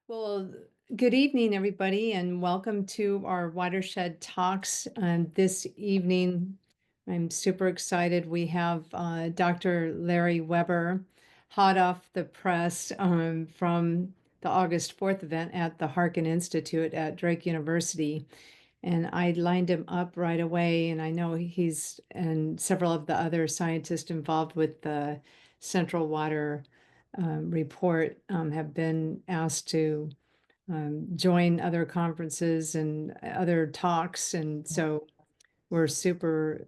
Well, good evening, everybody, and welcome to our Watershed Talks. This evening, I'm super excited. We have Dr. Larry Weber, hot off the press from the August 4th event at the Harkin Institute at Drake University. And I lined him up right away, and I know he's and several of the other scientists involved with the Central Water report have been asked to join other conferences and other talks. And so we're super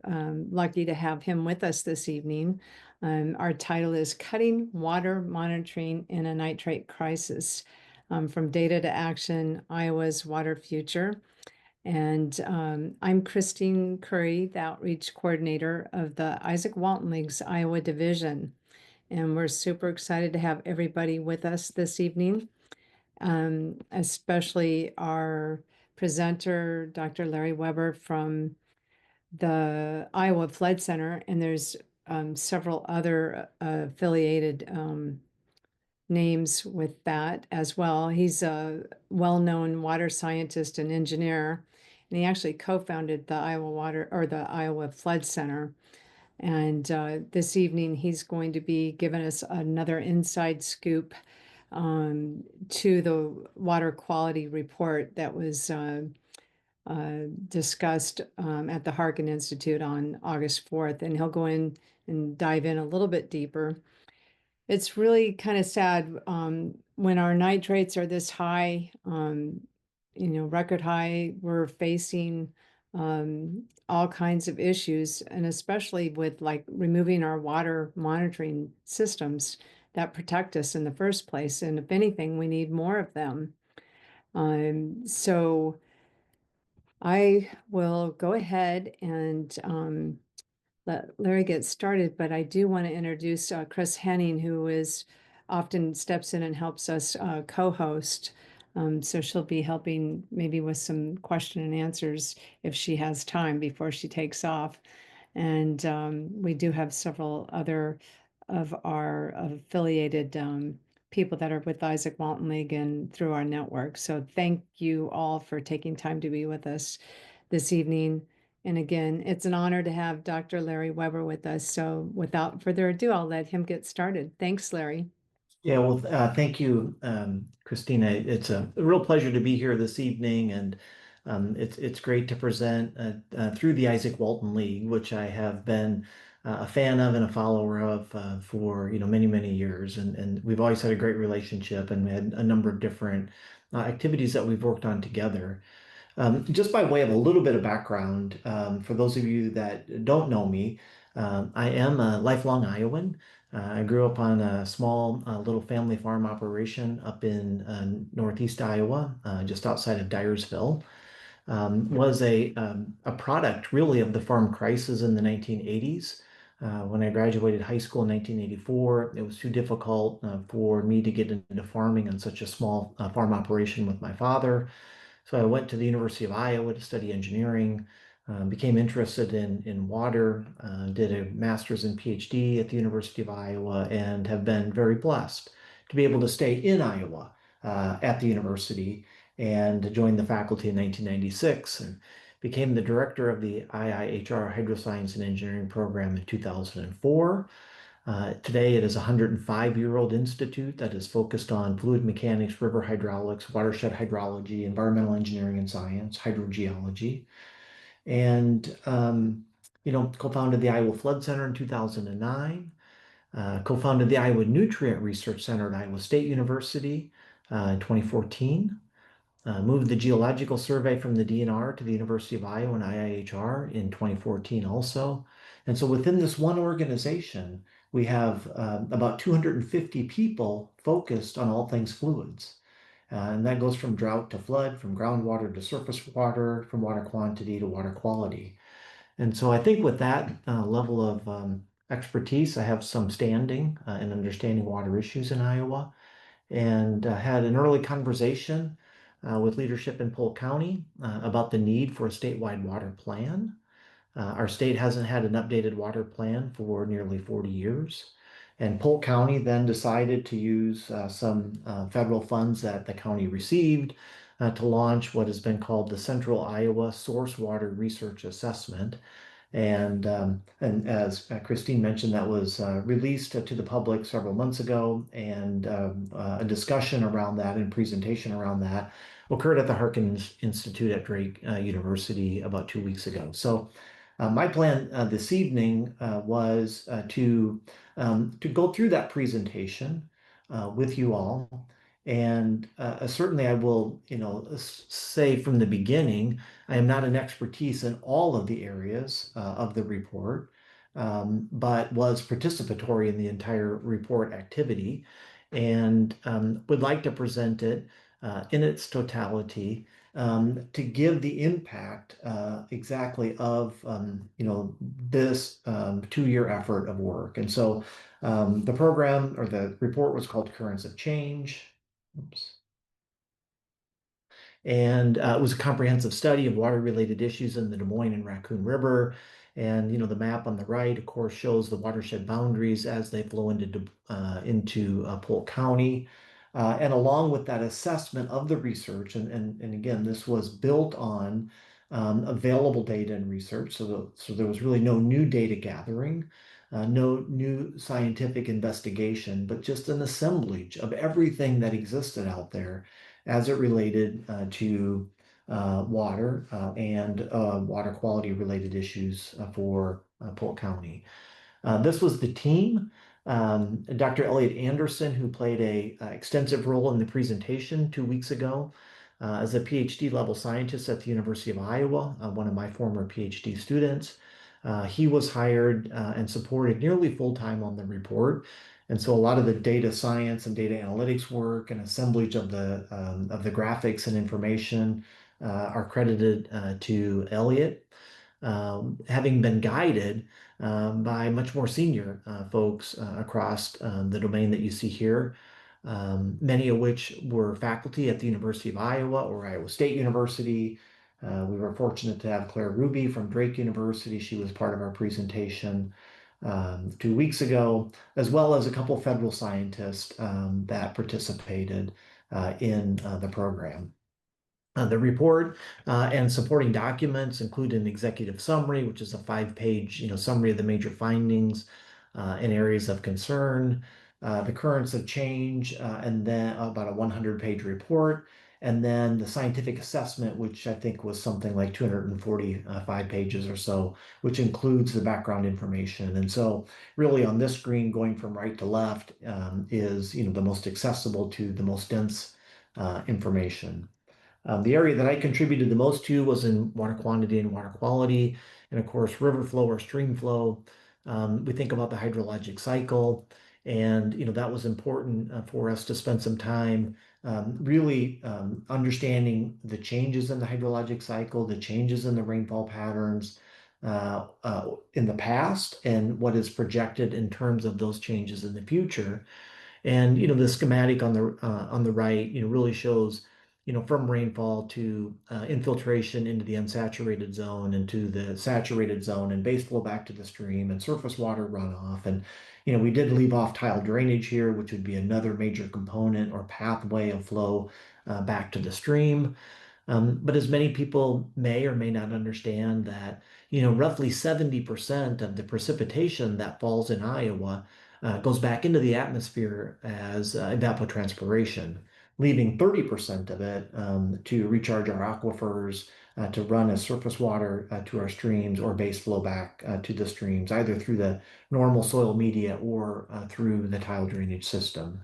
lucky to have him with us this evening. Our title is Cutting Water Monitoring in a Nitrate Crisis, from Data to Action, Iowa's Water Future. And I'm Christine Curry, the Outreach Coordinator of the Izaak Walton League's Iowa Division. And we're super excited to have everybody with us this evening, especially our presenter, Dr. Larry Weber from the Iowa Flood Center. And there's several other affiliated names with that as well. He's a well-known water scientist and engineer, and he actually co-founded the Iowa Flood Center. And this evening, he's going to be giving us another inside scoop to the water quality report that was discussed at the Harkin Institute on August 4th. And he'll go in and dive in a little bit deeper. It's really kind of sad when our nitrates are this high, record high. We're facing all kinds of issues, and especially with like removing our water monitoring systems that protect us in the first place. And if anything, we need more of them. So I will go ahead and let Larry get started, but I do want to introduce Chris Henning, who often steps in and helps us co-host. So she'll be helping maybe with some question and answers if she has time before she takes off. And we do have several other of our affiliated people that are with Izaak Walton League and through our network. So thank you all for taking time to be with us this evening. And again, it's an honor to have Dr. Larry Weber with us. So without further ado, I'll let him get started. Thanks, Larry. Yeah, well, thank you, Christina. It's a real pleasure to be here this evening, and it's great to present through the Izaak Walton League, which I have been a fan of and a follower of for many years, and we've always had a great relationship, and we had a number of different activities that we've worked on together. Just by way of a little bit of background, for those of you that don't know me, I am a lifelong Iowan. I grew up on a small little family farm operation up in northeast Iowa, just outside of Dyersville. Was a product really of the farm crisis in the 1980s. When I graduated high school in 1984, it was too difficult for me to get into farming on such a small farm operation with my father. So I went to the University of Iowa to study engineering, became interested in water, did a master's and PhD at the University of Iowa, and have been very blessed to be able to stay in Iowa at the university and joined the faculty in 1996 and became the director of the IIHR Hydroscience and Engineering program in 2004. Today, it is a 105-year-old institute that is focused on fluid mechanics, river hydraulics, watershed hydrology, environmental engineering and science, hydrogeology, and co-founded the Iowa Flood Center in 2009, co-founded the Iowa Nutrient Research Center at Iowa State University in 2014. Moved the Geological Survey from the DNR to the University of Iowa and IIHR in 2014 also. And so within this one organization, we have about 250 people focused on all things fluids. And that goes from drought to flood, from groundwater to surface water, from water quantity to water quality. And so I think with that level of expertise, I have some standing in understanding water issues in Iowa, and had an early conversation with leadership in Polk County about the need for a statewide water plan. Our state hasn't had an updated water plan for nearly 40 years. And Polk County then decided to use some federal funds that the county received to launch what has been called the Central Iowa Source Water Research Assessment. And as Christine mentioned, that was released to the public several months ago, and a discussion around that and presentation around that occurred at the Harkins Institute at Drake University about 2 weeks ago. So my plan this evening was to go through that presentation with you all. And certainly I will, say from the beginning, I am not an expertise in all of the areas of the report, but was participatory in the entire report activity and would like to present it in its totality to give the impact exactly of this 2 year effort of work. And so the program or the report was called Currents of Change. Oops. And it was a comprehensive study of water-related issues in the Des Moines and Raccoon River. And the map on the right, of course, shows the watershed boundaries as they flow into Polk County. And along with that assessment of the research, and again, this was built on available data and research. So there was really no new data gathering, no new scientific investigation, but just an assemblage of everything that existed out there as it related to water and water quality related issues for Polk County. This was the team. Dr. Elliot Anderson, who played a extensive role in the presentation 2 weeks ago as a PhD level scientist at the University of Iowa, one of my former PhD students. He was hired and supported nearly full time on the report. And so a lot of the data science and data analytics work and assemblage of the graphics and information are credited to Elliot, having been guided by much more senior folks across the domain that you see here, many of which were faculty at the University of Iowa or Iowa State University. We were fortunate to have Claire Ruby from Drake University. She was part of our presentation 2 weeks ago, as well as a couple federal scientists that participated in the program. The report and supporting documents include an executive summary, which is a 5-page, summary of the major findings and areas of concern, the currents of change, and then about a 100-page report, and then the scientific assessment, which I think was something like 245 pages or so, which includes the background information. And so, really, on this screen, going from right to left, is the most accessible to the most dense information. The area that I contributed the most to was in water quantity and water quality, and of course, river flow or stream flow. We think about the hydrologic cycle, and that was important for us to spend some time really understanding the changes in the hydrologic cycle, the changes in the rainfall patterns in the past, and what is projected in terms of those changes in the future. And the schematic on the right, really shows from rainfall to infiltration into the unsaturated zone, into the saturated zone, and base flow back to the stream, and surface water runoff. And we did leave off tile drainage here, which would be another major component or pathway of flow back to the stream. But as many people may or may not understand that, roughly 70% of the precipitation that falls in Iowa goes back into the atmosphere as evapotranspiration, leaving 30% of it to recharge our aquifers, to run as surface water to our streams or base flow back to the streams, either through the normal soil media or through the tile drainage system.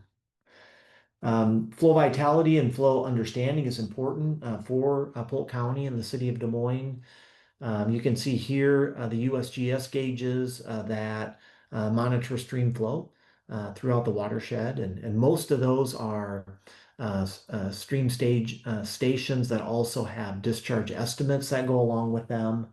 Flow vitality and flow understanding is important for Polk County and the city of Des Moines. You can see here the USGS gauges that monitor stream flow throughout the watershed, and most of those are stream stage stations that also have discharge estimates that go along with them.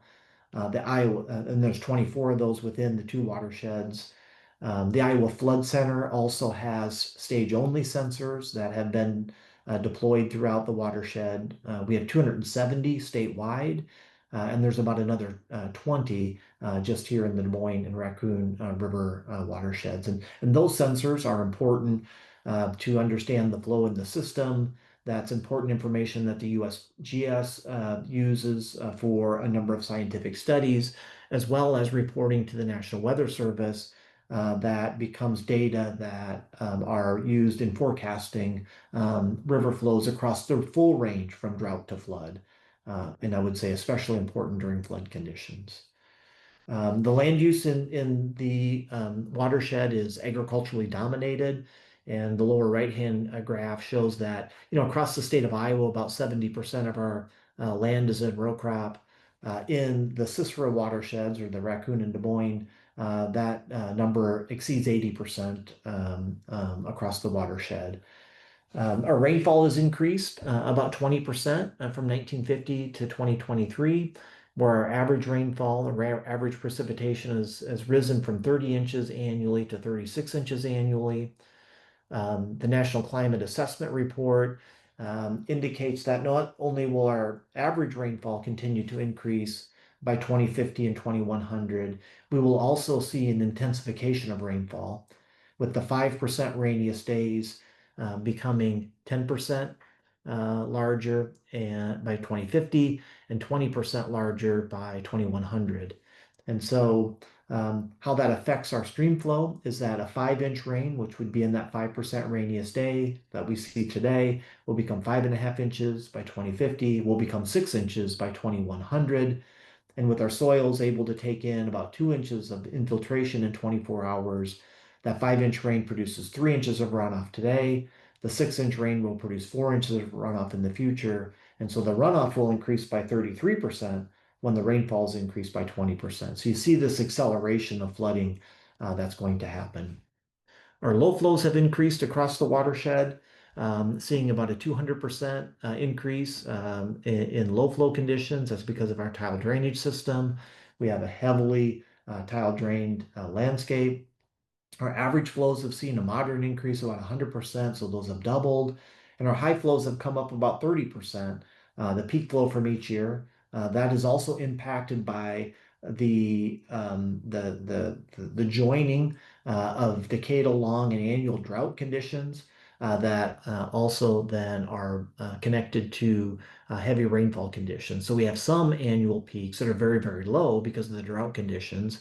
And there's 24 of those within the two watersheds. The Iowa Flood Center also has stage-only sensors that have been deployed throughout the watershed. We have 270 statewide. and there's about another 20 just here in the Des Moines and Raccoon River watersheds. And those sensors are important to understand the flow in the system. That's important information that the USGS uses for a number of scientific studies, as well as reporting to the National Weather Service. That becomes data that are used in forecasting river flows across the full range from drought to flood. And I would say especially important during flood conditions. The land use in the watershed is agriculturally dominated. And the lower right-hand graph shows that, across the state of Iowa, about 70% of our land is in row crop. In the Cicero watersheds, or the Raccoon and Des Moines, that number exceeds 80% across the watershed. Our rainfall has increased about 20% from 1950 to 2023, where our average rainfall, or average precipitation, has risen from 30 inches annually to 36 inches annually. The National Climate Assessment Report indicates that not only will our average rainfall continue to increase by 2050 and 2100, we will also see an intensification of rainfall, with the 5% rainiest days becoming 10% larger by 2050 and 20% larger by 2100. And so how that affects our stream flow is that a 5-inch rain, which would be in that 5% rainiest day that we see today, will become 5.5 inches by 2050, will become 6 inches by 2100. And with our soils able to take in about 2 inches of infiltration in 24 hours, that 5-inch rain produces 3 inches of runoff today. The 6-inch rain will produce 4 inches of runoff in the future. And so the runoff will increase by 33% when the rainfalls increase by 20%. So you see this acceleration of flooding that's going to happen. Our low flows have increased across the watershed, seeing about a 200% increase in low flow conditions. That's because of our tile drainage system. We have a heavily tile drained landscape. Our average flows have seen a moderate increase of about 100%, so those have doubled. And our high flows have come up about 30%, the peak flow from each year. That is also impacted by the joining of decadal long and annual drought conditions that also then are connected to heavy rainfall conditions. So we have some annual peaks that are very, very low because of the drought conditions,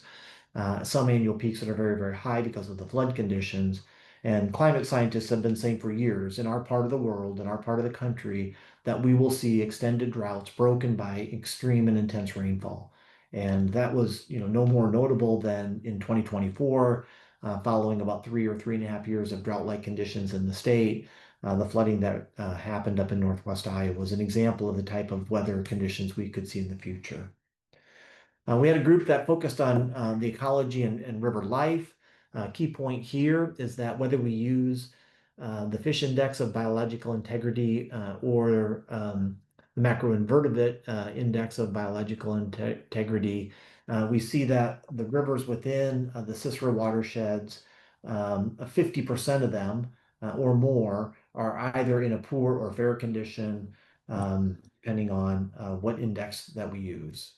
some annual peaks that are very, very high because of the flood conditions. And climate scientists have been saying for years in our part of the world, in our part of the country, that we will see extended droughts broken by extreme and intense rainfall. And that was, no more notable than in 2024, following about 3 or 3.5 years of drought-like conditions in the state. The flooding that happened up in Northwest Iowa was an example of the type of weather conditions we could see in the future. We had a group that focused on the ecology and river life. Key point here is that whether we use the fish index of biological integrity or the macroinvertebrate index of biological integrity, we see that the rivers within the Cicero watersheds, 50% of them or more are either in a poor or fair condition, depending on what index that we use.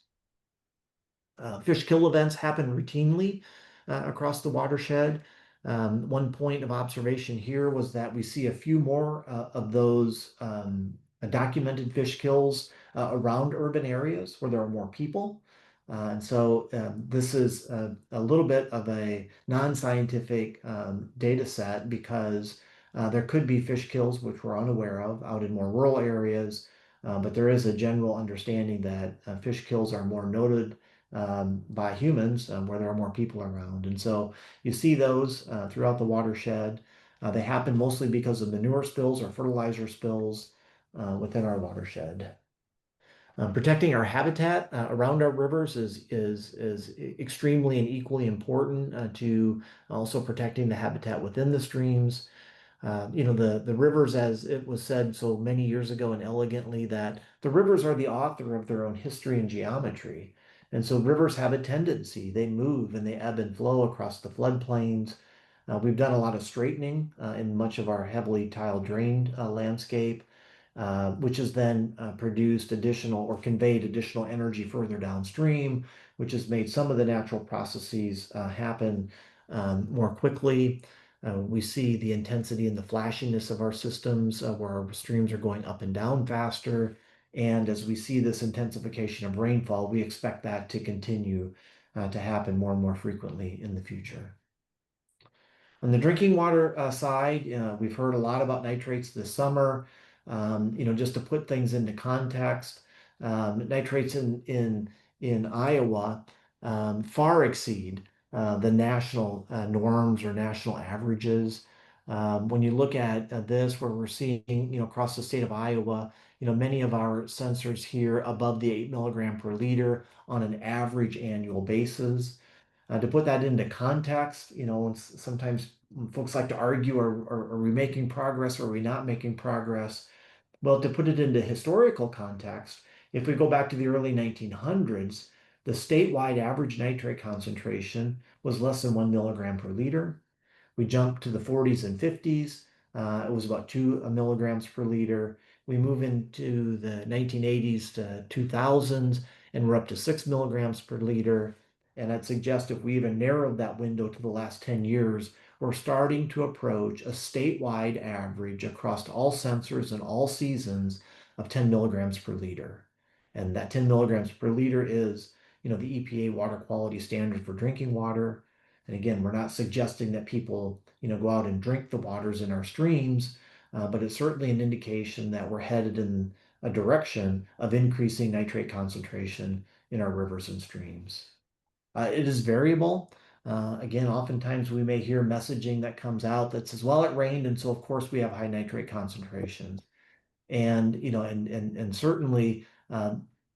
Fish kill events happen routinely across the watershed. One point of observation here was that we see a few more of those documented fish kills around urban areas where there are more people. And so this is a little bit of a non-scientific data set because there could be fish kills which we're unaware of out in more rural areas, but there is a general understanding that fish kills are more noted by humans where there are more people around. And so you see those throughout the watershed. They happen mostly because of manure spills or fertilizer spills within our watershed. Protecting our habitat around our rivers is extremely and equally important to also protecting the habitat within the streams. The rivers, as it was said so many years ago and elegantly, that the rivers are the author of their own history and geometry. And so rivers have a tendency, they move and they ebb and flow across the floodplains. We've done a lot of straightening in much of our heavily tile drained landscape. which has then produced additional or conveyed additional energy further downstream, which has made some of the natural processes happen more quickly. We see the intensity and the flashiness of our systems where our streams are going up and down faster. And as we see this intensification of rainfall, we expect that to continue to happen more and more frequently in the future. On the drinking water side, we've heard a lot about nitrates this summer. Just to put things into context, nitrates in Iowa far exceed the national norms or national averages. When you look at this, where we're seeing, across the state of Iowa, many of our sensors here above the 8 milligram per liter on an average annual basis. To put that into context, sometimes folks like to argue, are we making progress or are we not making progress? Well, to put it into historical context, if we go back to the early 1900s, the statewide average nitrate concentration was less than 1 milligram per liter. We jumped to the 40s and 50s. It was about 2 milligrams per liter. We move into the 1980s to 2000s, and we're up to 6 milligrams per liter. And I'd suggest if we even narrowed that window to the last 10 years, we're starting to approach a statewide average across all sensors and all seasons of 10 milligrams per liter. And that 10 milligrams per liter is, the EPA water quality standard for drinking water. And again, we're not suggesting that people, go out and drink the waters in our streams, but it's certainly an indication that we're headed in a direction of increasing nitrate concentration in our rivers and streams. It is variable. Again, oftentimes we may hear messaging that comes out that says, well, it rained, and so of course we have high nitrate concentrations. And certainly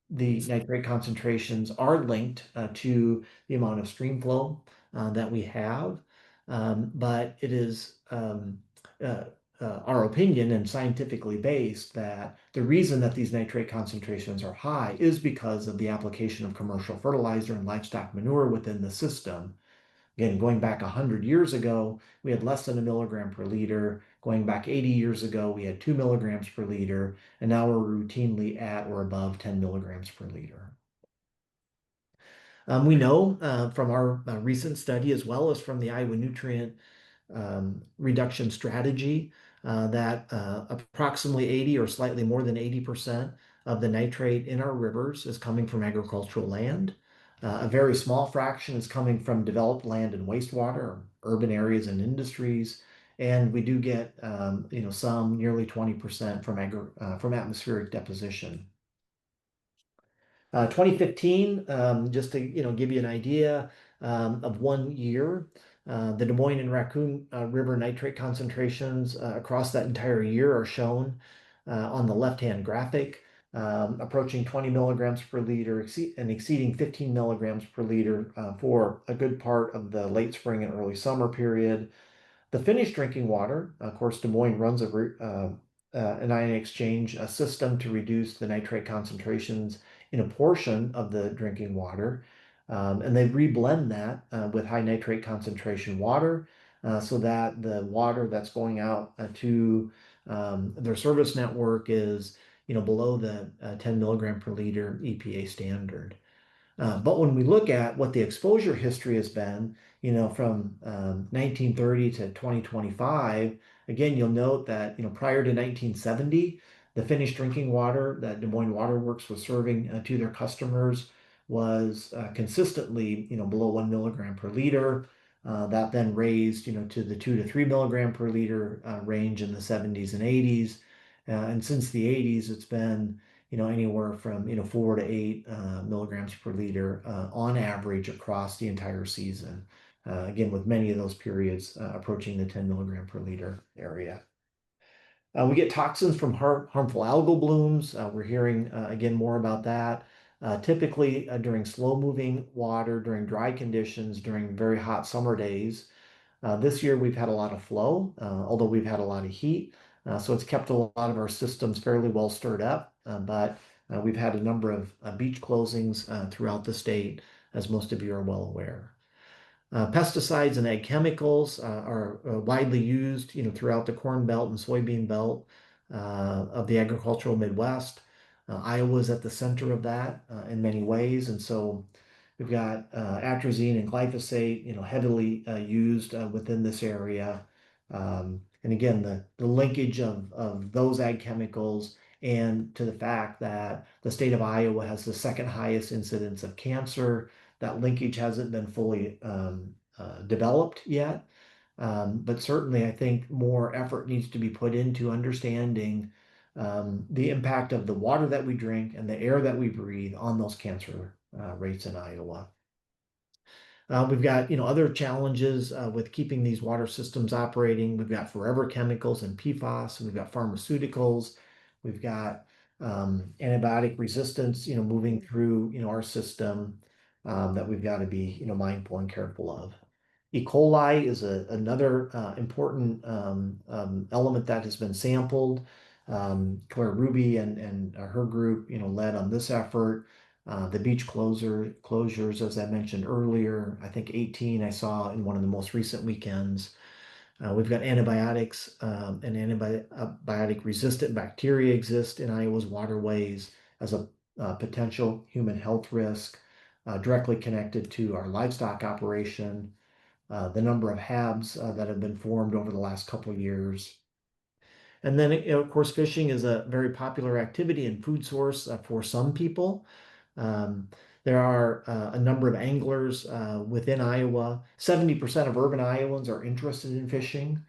the nitrate concentrations are linked to the amount of stream flow that we have. But it is uh, our opinion and scientifically based that the reason that these nitrate concentrations are high is because of the application of commercial fertilizer and livestock manure within the system. Again, going back 100 years ago, we had less than 1 milligram per liter. Going back 80 years ago, we had 2 milligrams per liter, and now we're routinely at or above 10 milligrams per liter. We know from our recent study, as well as from the Iowa nutrient reduction strategy, that approximately 80 or slightly more than 80% of the nitrate in our rivers is coming from agricultural land. A very small fraction is coming from developed land and wastewater, urban areas and industries. And we do get, some nearly 20% from atmospheric deposition. 2015, just to give you an idea of 1 year, the Des Moines and Raccoon River nitrate concentrations across that entire year are shown on the left-hand graphic, approaching 20 milligrams per liter and exceeding 15 milligrams per liter for a good part of the late spring and early summer period. The finished drinking water, of course, Des Moines runs an ion exchange system to reduce the nitrate concentrations in a portion of the drinking water. And they reblend that with high nitrate concentration water so that the water that's going out to their service network is, below the 10 milligram per liter EPA standard. But when we look at what the exposure history has been, from 1930 to 2025, again, you'll note that, prior to 1970, the finished drinking water that Des Moines Water Works was serving to their customers was consistently, below 1 milligram per liter. That then raised, to the 2 to 3 milligram per liter range in the 70s and 80s. And since the 80s, it's been anywhere from 4 to 8 milligrams per liter on average across the entire season. Again, with many of those periods approaching the 10 milligram per liter area. We get toxins from harmful algal blooms. We're hearing again more about that. Typically during slow-moving water, during dry conditions, during very hot summer days. This year we've had a lot of flow, although we've had a lot of heat. So it's kept a lot of our systems fairly well stirred up, but we've had a number of beach closings throughout the state, as most of you are well aware. Pesticides and ag chemicals are widely used, throughout the Corn Belt and soybean belt. of the agricultural Midwest. Iowa is at the center of that in many ways, and so we've got atrazine and glyphosate, heavily used within this area. And again, the linkage of those ag chemicals and to the fact that the state of Iowa has the second highest incidence of cancer, that linkage hasn't been fully developed yet. But certainly, I think more effort needs to be put into understanding the impact of the water that we drink and the air that we breathe on those cancer rates in Iowa. We've got, other challenges with keeping these water systems operating. We've got forever chemicals and PFAS. We've got pharmaceuticals. We've got antibiotic resistance, moving through, our system that we've got to be, mindful and careful of. E. coli is another important element that has been sampled. Claire Ruby and her group, led on this effort. The beach closures, as I mentioned earlier, I think 18 I saw in one of the most recent weekends. We've got antibiotics and antibiotic resistant bacteria exist in Iowa's waterways as a potential human health risk, directly connected to our livestock operation, the number of HABs that have been formed over the last couple of years. And then, of course, fishing is a very popular activity and food source for some people. Um, there are a number of anglers within Iowa. 70% of urban Iowans are interested in fishing.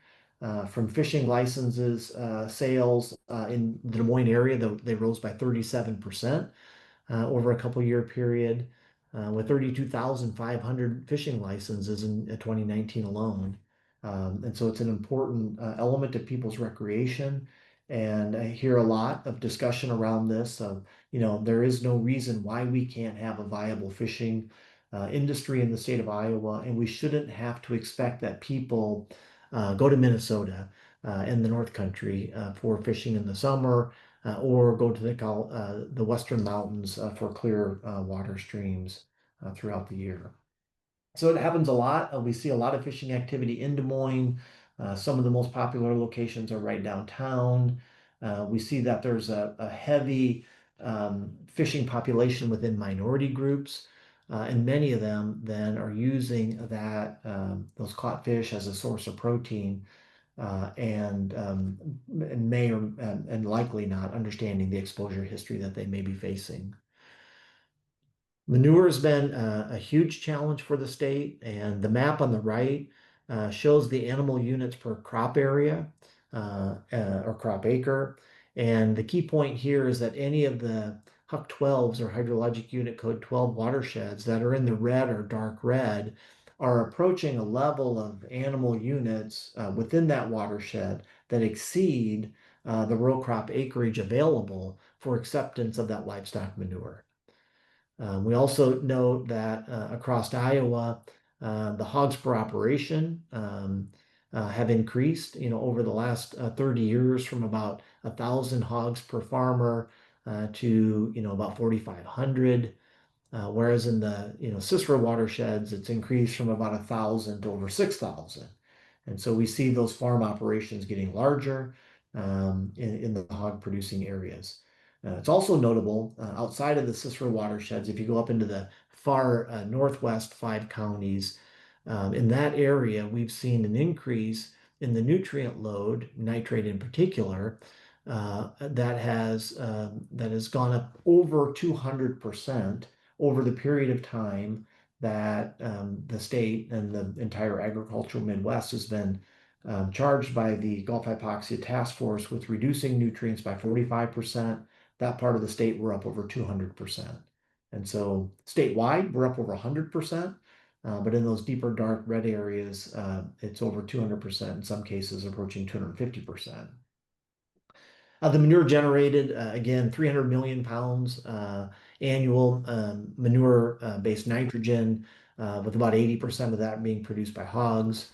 From fishing licenses, sales in the Des Moines area, they rose by 37% over a couple year period, with 32,500 fishing licenses in 2019 alone. And so it's an important element of people's recreation. And I hear a lot of discussion around this of, there is no reason why we can't have a viable fishing industry in the state of Iowa, and we shouldn't have to expect that people go to Minnesota in the North Country for fishing in the summer or go to the Western Mountains for clear water streams throughout the year. So it happens a lot. We see a lot of fishing activity in Des Moines. Some of the most popular locations are right downtown. We see that there's a heavy fishing population within minority groups, and many of them then are using those caught fish as a source of protein and may or and likely not understanding the exposure history that they may be facing. Manure has been a huge challenge for the state, and the map on the right shows the animal units per crop area or crop acre. And the key point here is that any of the HUC 12s or hydrologic unit code 12 watersheds that are in the red or dark red are approaching a level of animal units within that watershed that exceed the row crop acreage available for acceptance of that livestock manure. We also note that across Iowa, the hogs per operation have increased, over the last 30 years from about 1,000 hogs per farmer to, about 4,500. Whereas in the, Cicero watersheds, it's increased from about 1,000 to over 6,000. And so we see those farm operations getting larger in the hog producing areas. It's also notable outside of the Cicero watersheds, if you go up into the far northwest 5 counties, in that area, we've seen an increase in the nutrient load, nitrate in particular, that has gone up over 200% over the period of time that the state and the entire agricultural Midwest has been charged by the Gulf Hypoxia Task Force with reducing nutrients by 45%. That part of the state, we're up over 200%. And so statewide, we're up over 100%. But in those deeper dark red areas, it's over 200%, in some cases approaching 250%. The manure generated, again, 300 million pounds annual manure-based nitrogen, with about 80% of that being produced by hogs.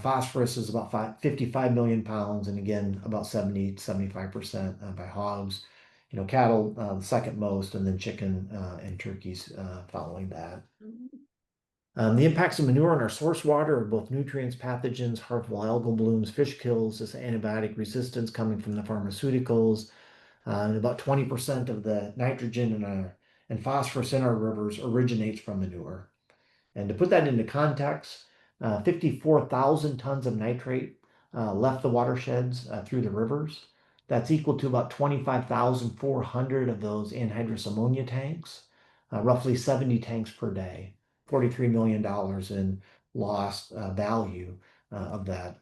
Phosphorus is about 55 million pounds, and again, about 75% by hogs. Cattle, the second most, and then chicken and turkeys following that. The impacts of manure on our source water are both nutrients, pathogens, harmful algal blooms, fish kills, this antibiotic resistance coming from the pharmaceuticals, and about 20% of the nitrogen and phosphorus in our rivers originates from manure. And to put that into context, 54,000 tons of nitrate left the watersheds through the rivers. That's equal to about 25,400 of those anhydrous ammonia tanks, roughly 70 tanks per day, $43 million in lost value of that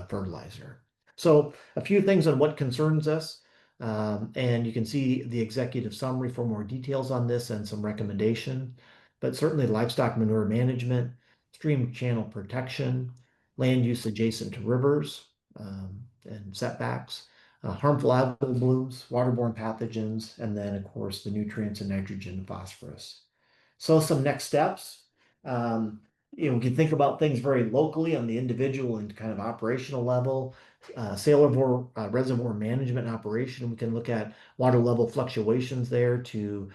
fertilizer. So, a few things on what concerns us. And you can see the executive summary for more details on this and some recommendation. But certainly livestock manure management, stream channel protection, land use adjacent to rivers and setbacks, harmful algal blooms, waterborne pathogens, and then, of course, the nutrients and nitrogen and phosphorus. So some next steps. Um, we can think about things very locally on the individual and kind of operational level. Sailor reservoir management and operation. We can look at water level fluctuations there to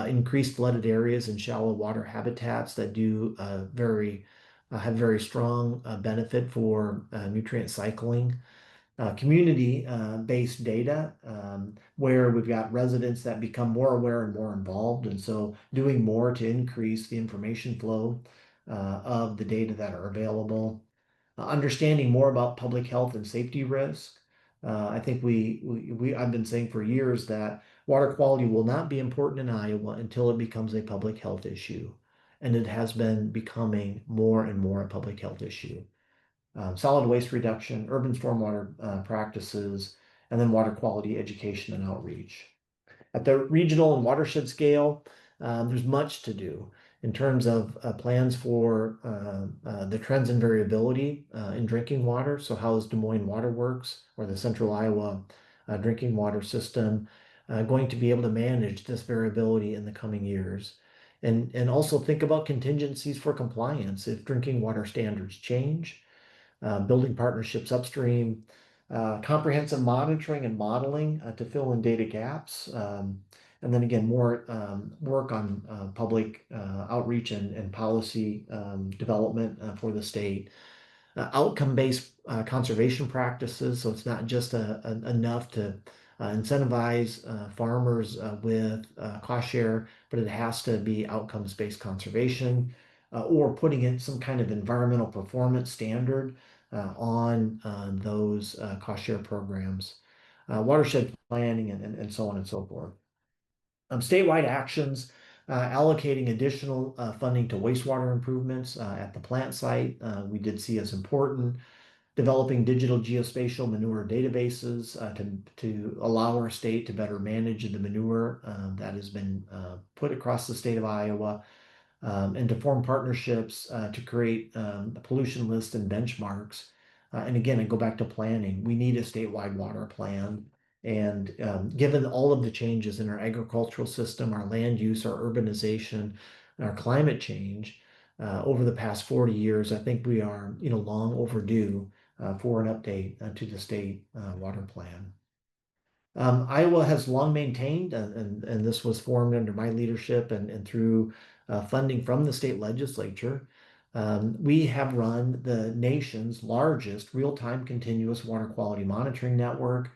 increase flooded areas and shallow water habitats that do have very strong benefit for nutrient cycling. Community-based data where we've got residents that become more aware and more involved, and so doing more to increase the information flow of the data that are available. Understanding more about public health and safety risk. I think I've been saying for years that water quality will not be important in Iowa until it becomes a public health issue, and it has been becoming more and more a public health issue. Solid waste reduction, urban stormwater practices, and then water quality education and outreach. At the regional and watershed scale, there's much to do in terms of plans for the trends and variability in drinking water. So how is Des Moines Water Works or the Central Iowa drinking water system going to be able to manage this variability in the coming years? And also think about contingencies for compliance if drinking water standards change, building partnerships upstream, comprehensive monitoring and modeling to fill in data gaps. And then again, more work on public outreach and policy development for the state. Outcome-based conservation practices. So it's not just enough to incentivize farmers with cost share, but it has to be outcomes-based conservation or putting in some kind of environmental performance standard on those cost share programs, watershed planning, and so on and so forth. Statewide actions, allocating additional funding to wastewater improvements at the plant site, we did see as important. Developing digital geospatial manure databases to allow our state to better manage the manure that has been put across the state of Iowa, and to form partnerships to create a pollution list and benchmarks. And again, I go back to planning. We need a statewide water plan. And given all of the changes in our agricultural system, our land use, our urbanization, and our climate change over the past 40 years, I think we are, long overdue for an update to the state water plan. Iowa has long maintained, and this was formed under my leadership and through funding from the state legislature. We have run the nation's largest real-time continuous water quality monitoring network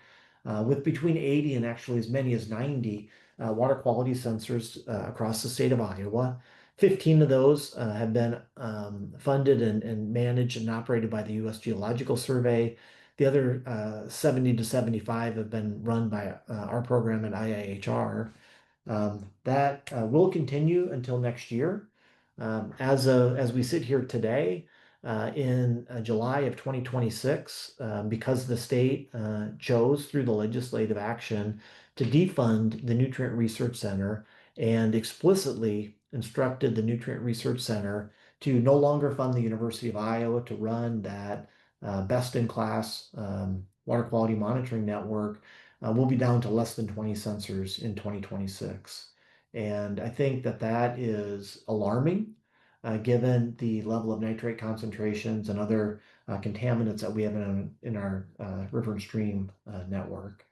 with between 80 and actually as many as 90 water quality sensors across the state of Iowa. 15 of those have been funded and managed and operated by the U.S. Geological Survey. The other 70 to 75 have been run by our program at IIHR. That will continue until next year. As we sit here today, in July of 2026, because the state chose through the legislative action to defund the Nutrient Research Center and explicitly instructed the Nutrient Research Center to no longer fund the University of Iowa to run that best-in-class water quality monitoring network, will be down to less than 20 sensors in 2026. And I think that is alarming, given the level of nitrate concentrations and other contaminants that we have in our river and stream network.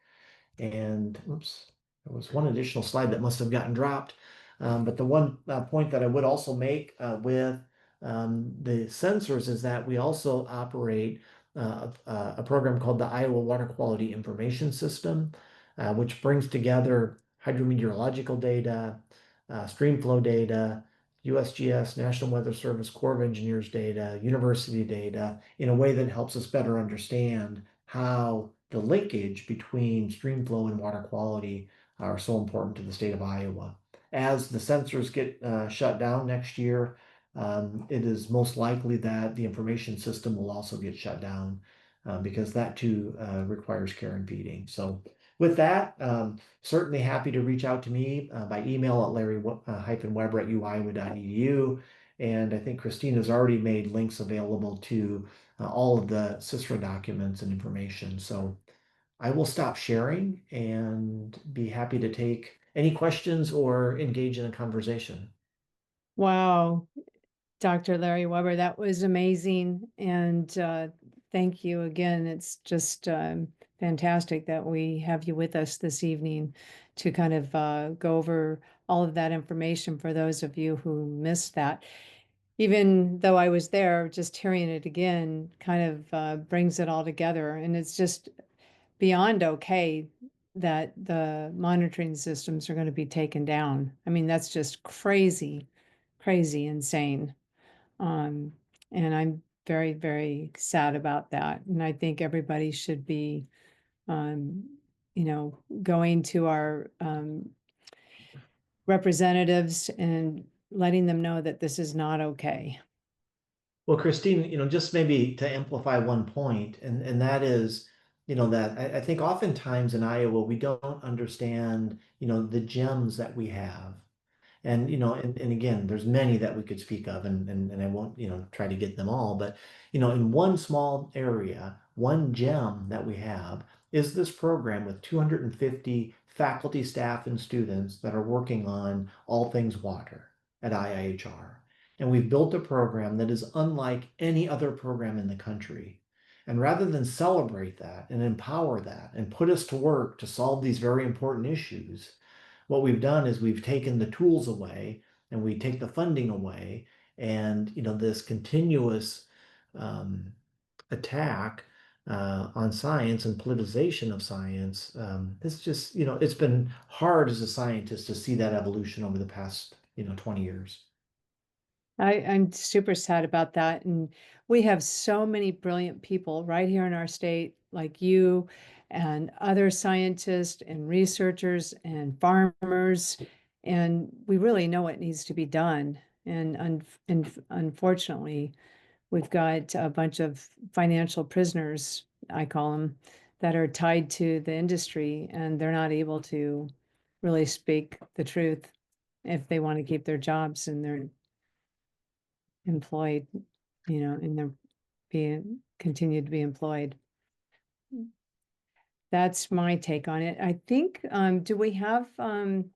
And oops, there was one additional slide that must have gotten dropped. But the one point that I would also make with the sensors is that we also operate a program called the Iowa Water Quality Information System, which brings together hydrometeorological data, stream flow data, USGS, National Weather Service, Corps of Engineers data, university data, in a way that helps us better understand how the linkage between stream flow and water quality are so important to the state of Iowa. As the sensors get shut down next year, it is most likely that the information system will also get shut down because that too requires care and feeding. So with that, certainly happy to reach out to me by email at larry-weber@uiowa.edu. And I think Christina's already made links available to all of the CISRA documents and information. So I will stop sharing and be happy to take any questions or engage in a conversation. Wow, Dr. Larry Weber, that was amazing. And thank you again. It's just fantastic that we have you with us this evening to kind of go over all of that information for those of you who missed that. Even though I was there, just hearing it again kind of brings it all together. And it's just beyond okay that the monitoring systems are going to be taken down. I mean, that's just crazy, crazy, insane. Um, and I'm very, very sad about that. And I think everybody should be, um, going to our representatives and letting them know that this is not okay. Well, Christine, just maybe to amplify one point, and that is, that I think oftentimes in Iowa we don't understand, the gems that we have. And and again, there's many that we could speak of, and I won't, try to get them all, but in one small area, one gem that we have is this program with 250 faculty, staff, and students that are working on all things water at IIHR. And we've built a program that is unlike any other program in the country. And rather than celebrate that and empower that and put us to work to solve these very important issues, what we've done is we've taken the tools away and we take the funding away, and this continuous um, attack on science and politicization of science. It's just it's been hard as a scientist to see that evolution over the past 20 years. I'm super sad about that. And we have so many brilliant people right here in our state, like you and other scientists and researchers and farmers. And we really know what needs to be done. And unfortunately, we've got a bunch of financial prisoners, I call them, that are tied to the industry and they're not able to really speak the truth if they want to keep their jobs and their employed, and they're being continued to be employed. That's my take on it. I think, do we have, I'm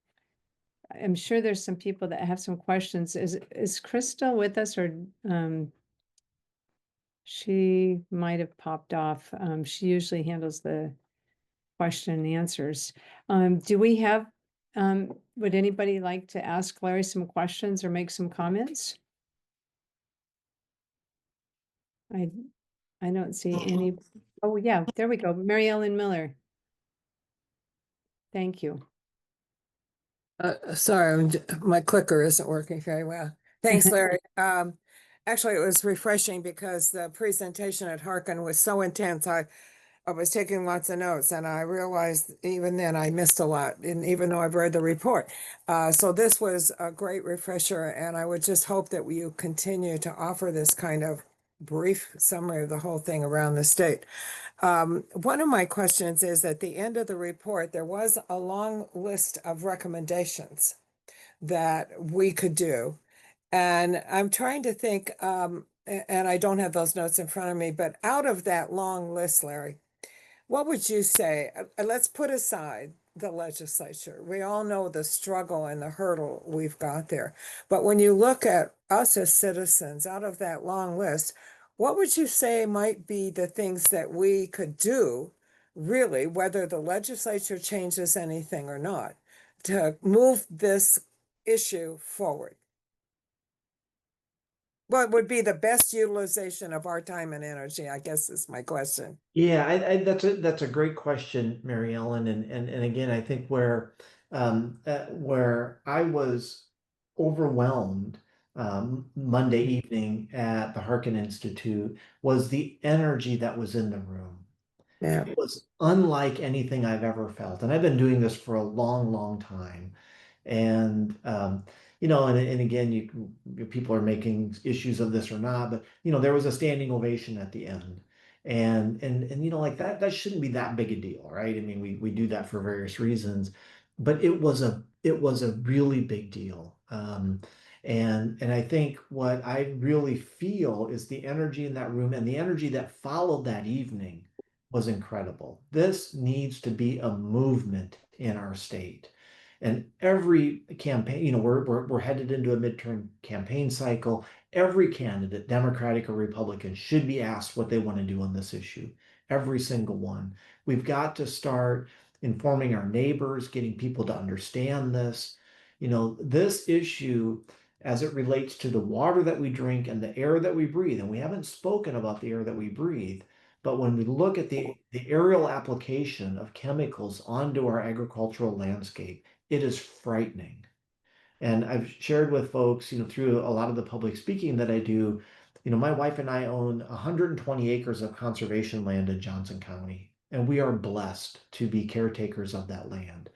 sure there's some people that have some questions. Is Krista with us or, she might have popped off. She usually handles the question and answers. Do we have, would anybody like to ask Larry some questions or make some comments? I I don't see any. Oh, yeah, there we go. Mary Ellen Miller. Thank you. Sorry, my clicker isn't working very well. Thanks, Larry. Actually, it was refreshing because the presentation at Harkin was so intense. I was taking lots of notes, and I realized even then I missed a lot, and even though I've read the report. So this was a great refresher, and I would just hope that you continue to offer this kind of brief summary of the whole thing around the state. One of my questions is at the end of the report, there was a long list of recommendations that we could do. And I'm trying to think, and I don't have those notes in front of me, but out of that long list, Larry, what would you say? Let's put aside the legislature. We all know the struggle and the hurdle we've got there. But when you look at us as citizens out of that long list, what would you say might be the things that we could do, really, whether the legislature changes anything or not, to move this issue forward? what would be the best utilization of our time and energy, I guess is my question. Yeah, that's a great question, Mary Ellen, and again, I think where I was overwhelmed Monday evening at the Harkin Institute was the energy that was in the room. Yeah. It was unlike anything I've ever felt, and I've been doing this for a long, long time. And and again, people are making issues of this or not, but there was a standing ovation at the end, and like that shouldn't be that big a deal, right? I mean, we do that for various reasons, but it was a really big deal. And I think what I really feel is the energy in that room and the energy that followed that evening was incredible. This needs to be a movement in our state. And every campaign, we're headed into a midterm campaign cycle. Every candidate, Democratic or Republican, should be asked what they want to do on this issue. Every single one. We've got to start informing our neighbors, getting people to understand this. This issue as it relates to the water that we drink and the air that we breathe. And we haven't spoken about the air that we breathe. But when we look at the aerial application of chemicals onto our agricultural landscape, it is frightening. And I've shared with folks, through a lot of the public speaking that I do, my wife and I own 120 acres of conservation land in Johnson County, and we are blessed to be caretakers of that land.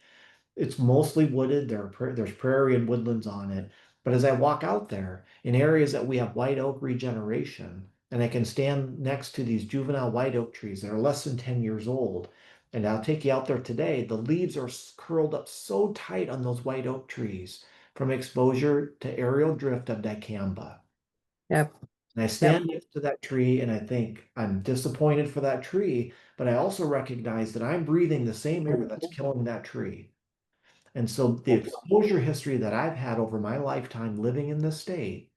It's mostly wooded. There's prairie and woodlands on it. But as I walk out there in areas that we have white oak regeneration, and I can stand next to these juvenile white oak trees that are less than 10 years old, and I'll take you out there today, the leaves are curled up so tight on those white oak trees from exposure to aerial drift of dicamba. Yep. And I Yep. stand next to that tree and I think I'm disappointed for that tree, but I also recognize that I'm breathing the same air that's killing that tree. And so the exposure history that I've had over my lifetime living in this state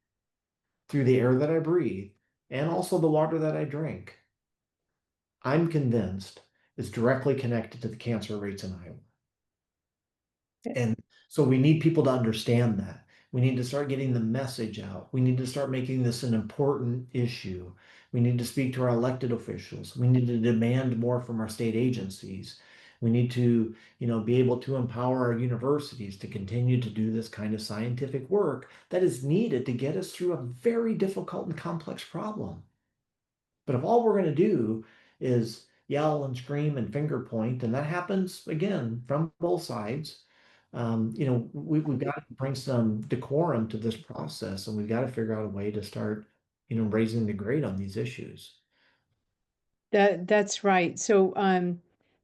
through the air that I breathe and also the water that I drink, I'm convinced is directly connected to the cancer rates in Iowa. And so we need people to understand that. We need to start getting the message out. We need to start making this an important issue. We need to speak to our elected officials. We need to demand more from our state agencies. We need to, be able to empower our universities to continue to do this kind of scientific work that is needed to get us through a very difficult and complex problem. But if all we're going to do is yell and scream and finger point, and that happens again from both sides, we've got to bring some decorum to this process, and we've got to figure out a way to start, raising the grade on these issues. That's right. So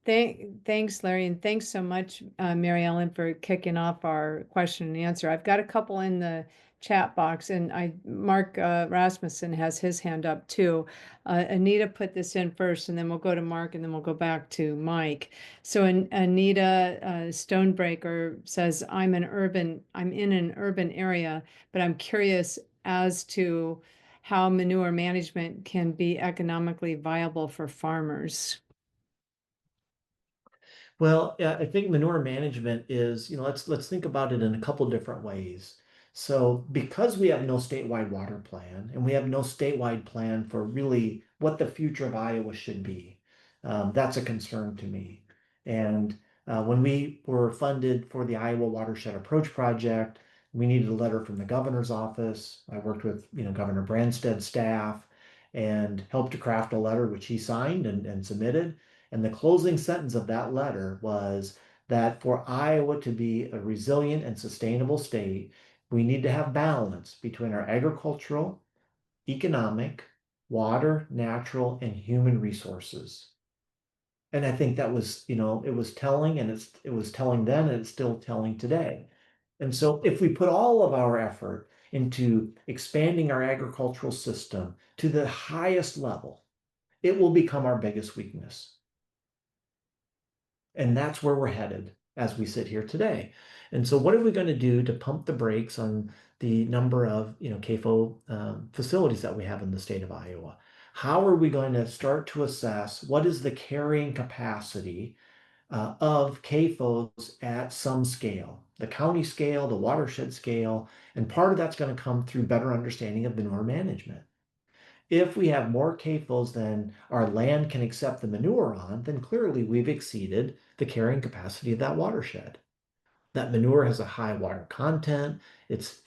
thanks, Larry, and thanks so much, Mary Ellen, for kicking off our question and answer. I've got a couple in the chat box, and Mark Rasmussen has his hand up too. Anita put this in first, and then we'll go to Mark, and then we'll go back to Mike. So Anita Stonebreaker says, I'm in an urban area, but I'm curious as to how manure management can be economically viable for farmers. Well, yeah, I think manure management is, let's think about it in a couple different ways. So, because we have no statewide water plan and we have no statewide plan for really what the future of Iowa should be, that's a concern to me. And when we were funded for the Iowa Watershed Approach Project, we needed a letter from the governor's office. I worked with, Governor Branstad's staff and helped to craft a letter which he signed and submitted. And the closing sentence of that letter was that for Iowa to be a resilient and sustainable state, we need to have balance between our agricultural, economic, water, natural, and human resources. And I think that was, it was telling, and it was telling then, and it's still telling today. And so if we put all of our effort into expanding our agricultural system to the highest level, it will become our biggest weakness. And that's where we're headed as we sit here today. And so what are we going to do to pump the brakes on the number of, CAFO facilities that we have in the state of Iowa? How are we going to start to assess what is the carrying capacity of CAFOs at some scale? the county scale, the watershed scale, and part of that's going to come through better understanding of manure management. If we have more CAFOs than our land can accept the manure on, then clearly we've exceeded the carrying capacity of that watershed. That manure has a high water content. It's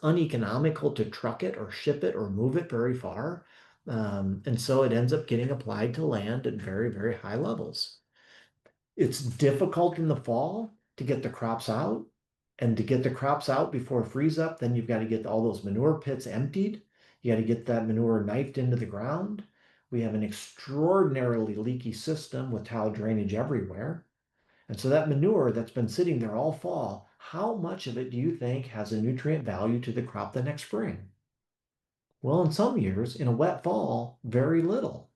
uneconomical to truck it or ship it or move it very far. And so it ends up getting applied to land at very, very high levels. It's difficult in the fall to get the crops out. And to get the crops out before freeze up, then you've got to get all those manure pits emptied. You got to get that manure knifed into the ground. We have an extraordinarily leaky system with tile drainage everywhere. And so that manure that's been sitting there all fall, how much of it do you think has a nutrient value to the crop the next spring? Well, in some years, in a wet fall, very little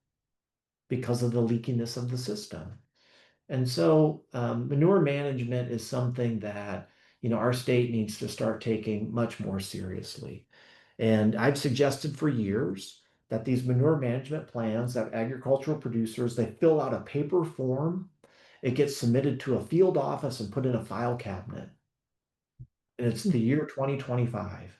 because of the leakiness of the system. And so manure management is something that, our state needs to start taking much more seriously. And I've suggested for years that these manure management plans that agricultural producers, they fill out a paper form. It gets submitted to a field office and put in a file cabinet. And it's the year 2025.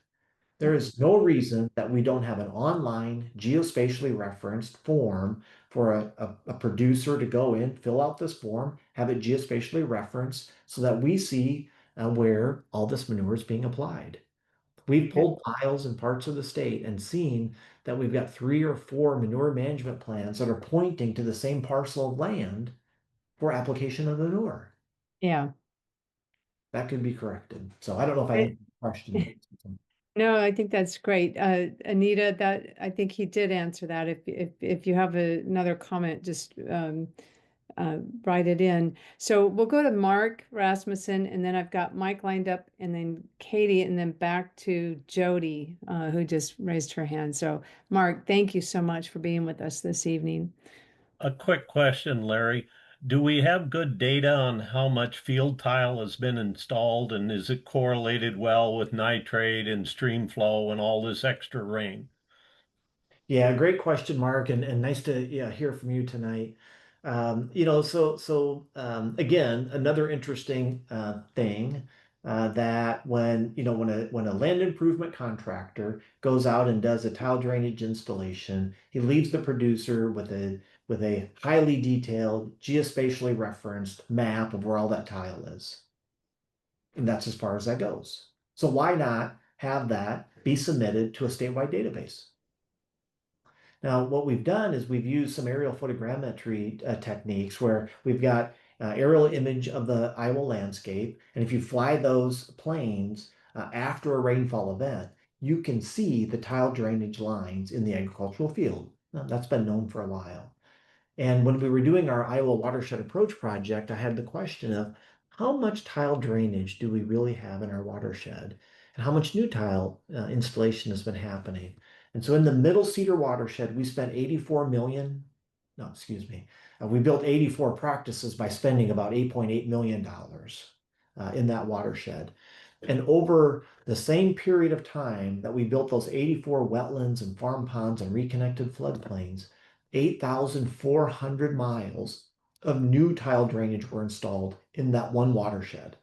There is no reason that we don't have an online geospatially referenced form for a producer to go in, fill out this form, have it geospatially referenced so that we see where all this manure is being applied. We've pulled piles in parts of the state and seen that we've got 3 or 4 manure management plans that are pointing to the same parcel of land for application of manure. Yeah. That could be corrected. So I don't know if I Right. answered the question. No, I think that's great. Anita, that I think he did answer that. If you have another comment, just write it in. So we'll go to Mark Rasmussen, and then I've got Mike lined up, and then Katie, and then back to Jody, who just raised her hand. So Mark, thank you so much for being with us this evening. A quick question, Larry. Do we have good data on how much field tile has been installed, and is it correlated well with nitrate and stream flow and all this extra rain? Yeah, great question, Mark, and nice to hear from you tonight. Again, another interesting thing that when a land improvement contractor goes out and does a tile drainage installation, he leaves the producer with a highly detailed, geospatially referenced map of where all that tile is. And that's as far as that goes. So why not have that be submitted to a statewide database? Now, what we've done is we've used some aerial photogrammetry techniques where we've got aerial image of the Iowa landscape. And if you fly those planes after a rainfall event, you can see the tile drainage lines in the agricultural field. Now, that's been known for a while. And when we were doing our Iowa Watershed Approach project, I had the question of how much tile drainage do we really have in our watershed? And how much new tile installation has been happening? And so in the Middle Cedar watershed, we spent 84 million, no, excuse me, we built 84 practices by spending about $8.8 million in that watershed. And over the same period of time that we built those 84 wetlands and farm ponds and reconnected floodplains, 8,400 miles of new tile drainage were installed in that one watershed.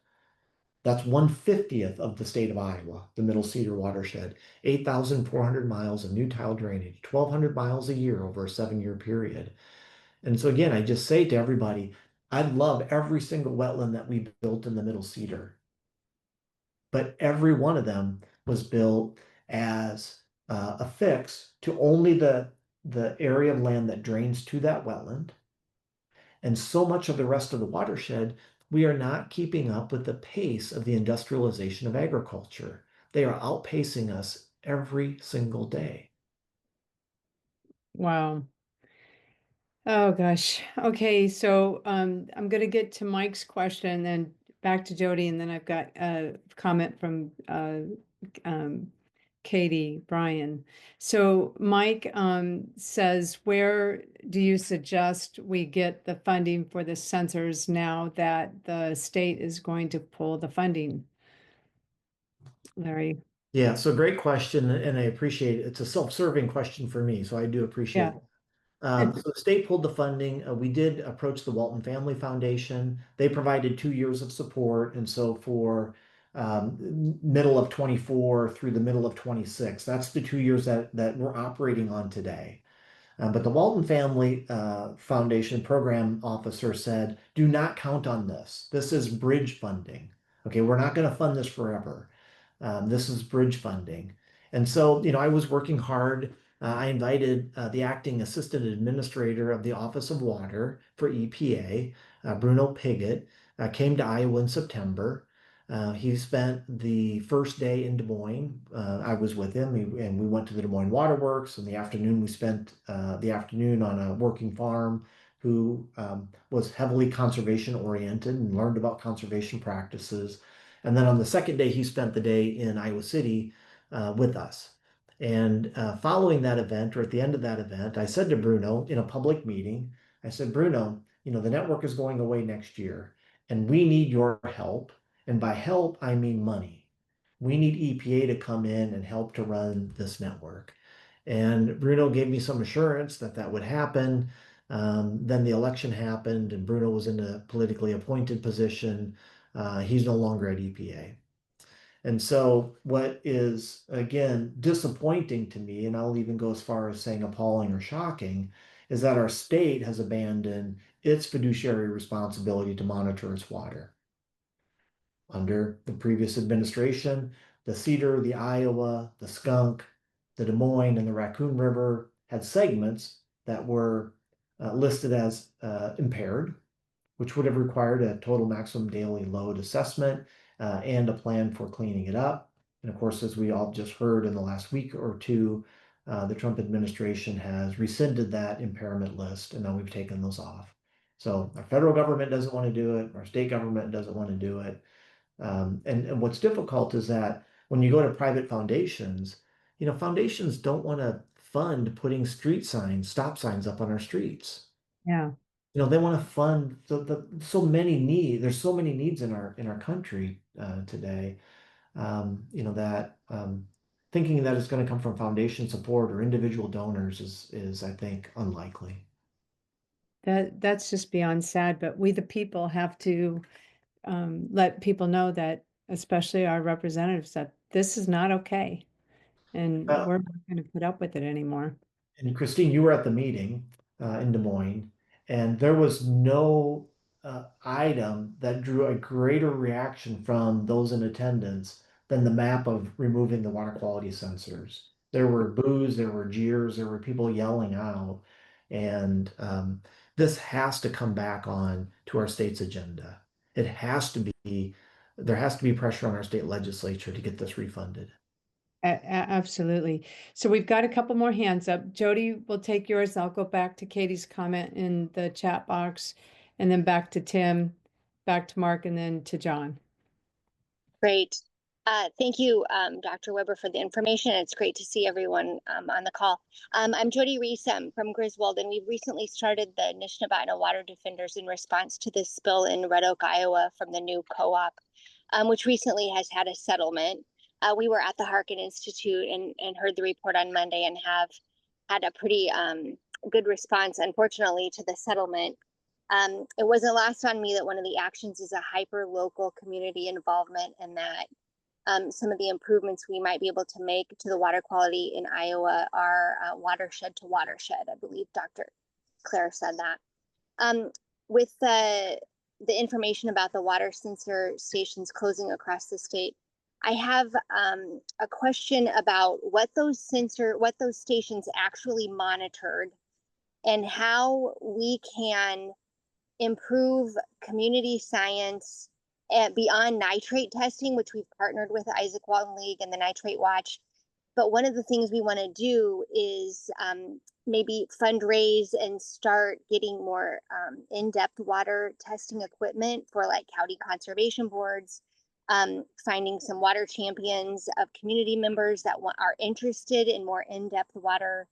That's 1/50th of the state of Iowa, the Middle Cedar watershed. 8,400 miles of new tile drainage, 1,200 miles a year over a 7-year period. And so again, I just say to everybody, I love every single wetland that we built in the Middle Cedar. But every one of them was built as a fix to only the area of land that drains to that wetland. And so much of the rest of the watershed, we are not keeping up with the pace of the industrialization of agriculture. They are outpacing us every single day. Wow. Oh gosh. Okay, so I'm going to get to Mike's question and then back to Jody, and then I've got a comment from um, Katie Bryan. So Mike says, where do you suggest we get the funding for the sensors now that the state is going to pull the funding? Larry. Yeah, so great question, and I appreciate it. It's a self-serving question for me, so I do appreciate Yeah. it. So the state pulled the funding. We did approach the Walton Family Foundation. They provided 2 years of support. And so for middle of 24 through the middle of 26, that's the 2 years that we're operating on today. But the Walton Family Foundation program officer said, do not count on this. This is bridge funding. Okay, we're not going to fund this forever. This is bridge funding. And so, I was working hard. I invited the acting assistant administrator of the Office of Water for EPA, Bruno Piggott, came to Iowa in September. He spent the first day in Des Moines. I was with him, and we went to the Des Moines Waterworks. In the afternoon, we spent the afternoon on a working farm who was heavily conservation oriented and learned about conservation practices. And then on the second day, he spent the day in Iowa City with us. And following that event, or at the end of that event, I said to Bruno in a public meeting, I said, Bruno, the network is going away next year, and we need your help. And by help, I mean money. We need EPA to come in and help to run this network. And Bruno gave me some assurance that that would happen. Then the election happened, and Bruno was in a politically appointed position. He's no longer at EPA. And so, what is, again, disappointing to me, and I'll even go as far as saying appalling or shocking, is that our state has abandoned its fiduciary responsibility to monitor its water. Under the previous administration, the Cedar, the Iowa, the Skunk, the Des Moines, and the Raccoon River had segments that were listed as impaired, which would have required a total maximum daily load assessment and a plan for cleaning it up. And of course, as we all just heard in the last week or two, the Trump administration has rescinded that impairment list, and now we've taken those off. So our federal government doesn't want to do it, our state government doesn't want to do it. And what's difficult is that when you go to private foundations, foundations don't want to fund putting street signs, stop signs up on our streets. Yeah. They want to fund so many needs. There's so many needs in our country today. That thinking that it's going to come from foundation support or individual donors is I think unlikely. That's just beyond sad, but we the people have to let people know that, especially our representatives, that this is not okay, and we're not going to put up with it anymore. And Christine, you were at the meeting in Des Moines, and there was no item that drew a greater reaction from those in attendance than the map of removing the water quality sensors. There were boos, there were jeers, there were people yelling out, and this has to come back on to our state's agenda. It has to be, there has to be pressure on our state legislature to get this refunded. Absolutely. So we've got a couple more hands up. Jody, will take yours. I'll go back to Katie's comment in the chat box, and then back to Tim, back to Mark, and then to John. Great. Thank you, Dr. Weber, for the information. It's great to see everyone on the call. I'm Jody Reese from Griswold, and we've recently started the Nishnabotna Water Defenders in response to this spill in Red Oak, Iowa from the new co-op, which recently has had a settlement. We were at the Harkin Institute and heard the report on Monday and have had a pretty good response, unfortunately, to the settlement. It wasn't lost on me that one of the actions is a hyper-local community involvement, and that some of the improvements we might be able to make to the water quality in Iowa are watershed to watershed. I believe Dr. Claire said that. With the information about the water sensor stations closing across the state, I have a question about what those stations actually monitored and how we can improve community science beyond nitrate testing, which we've partnered with the Izaak Walton League and the Nitrate Watch. But one of the things we want to do is maybe fundraise and start getting more in-depth water testing equipment for like county conservation boards, finding some water champions of community members that are interested in more in-depth water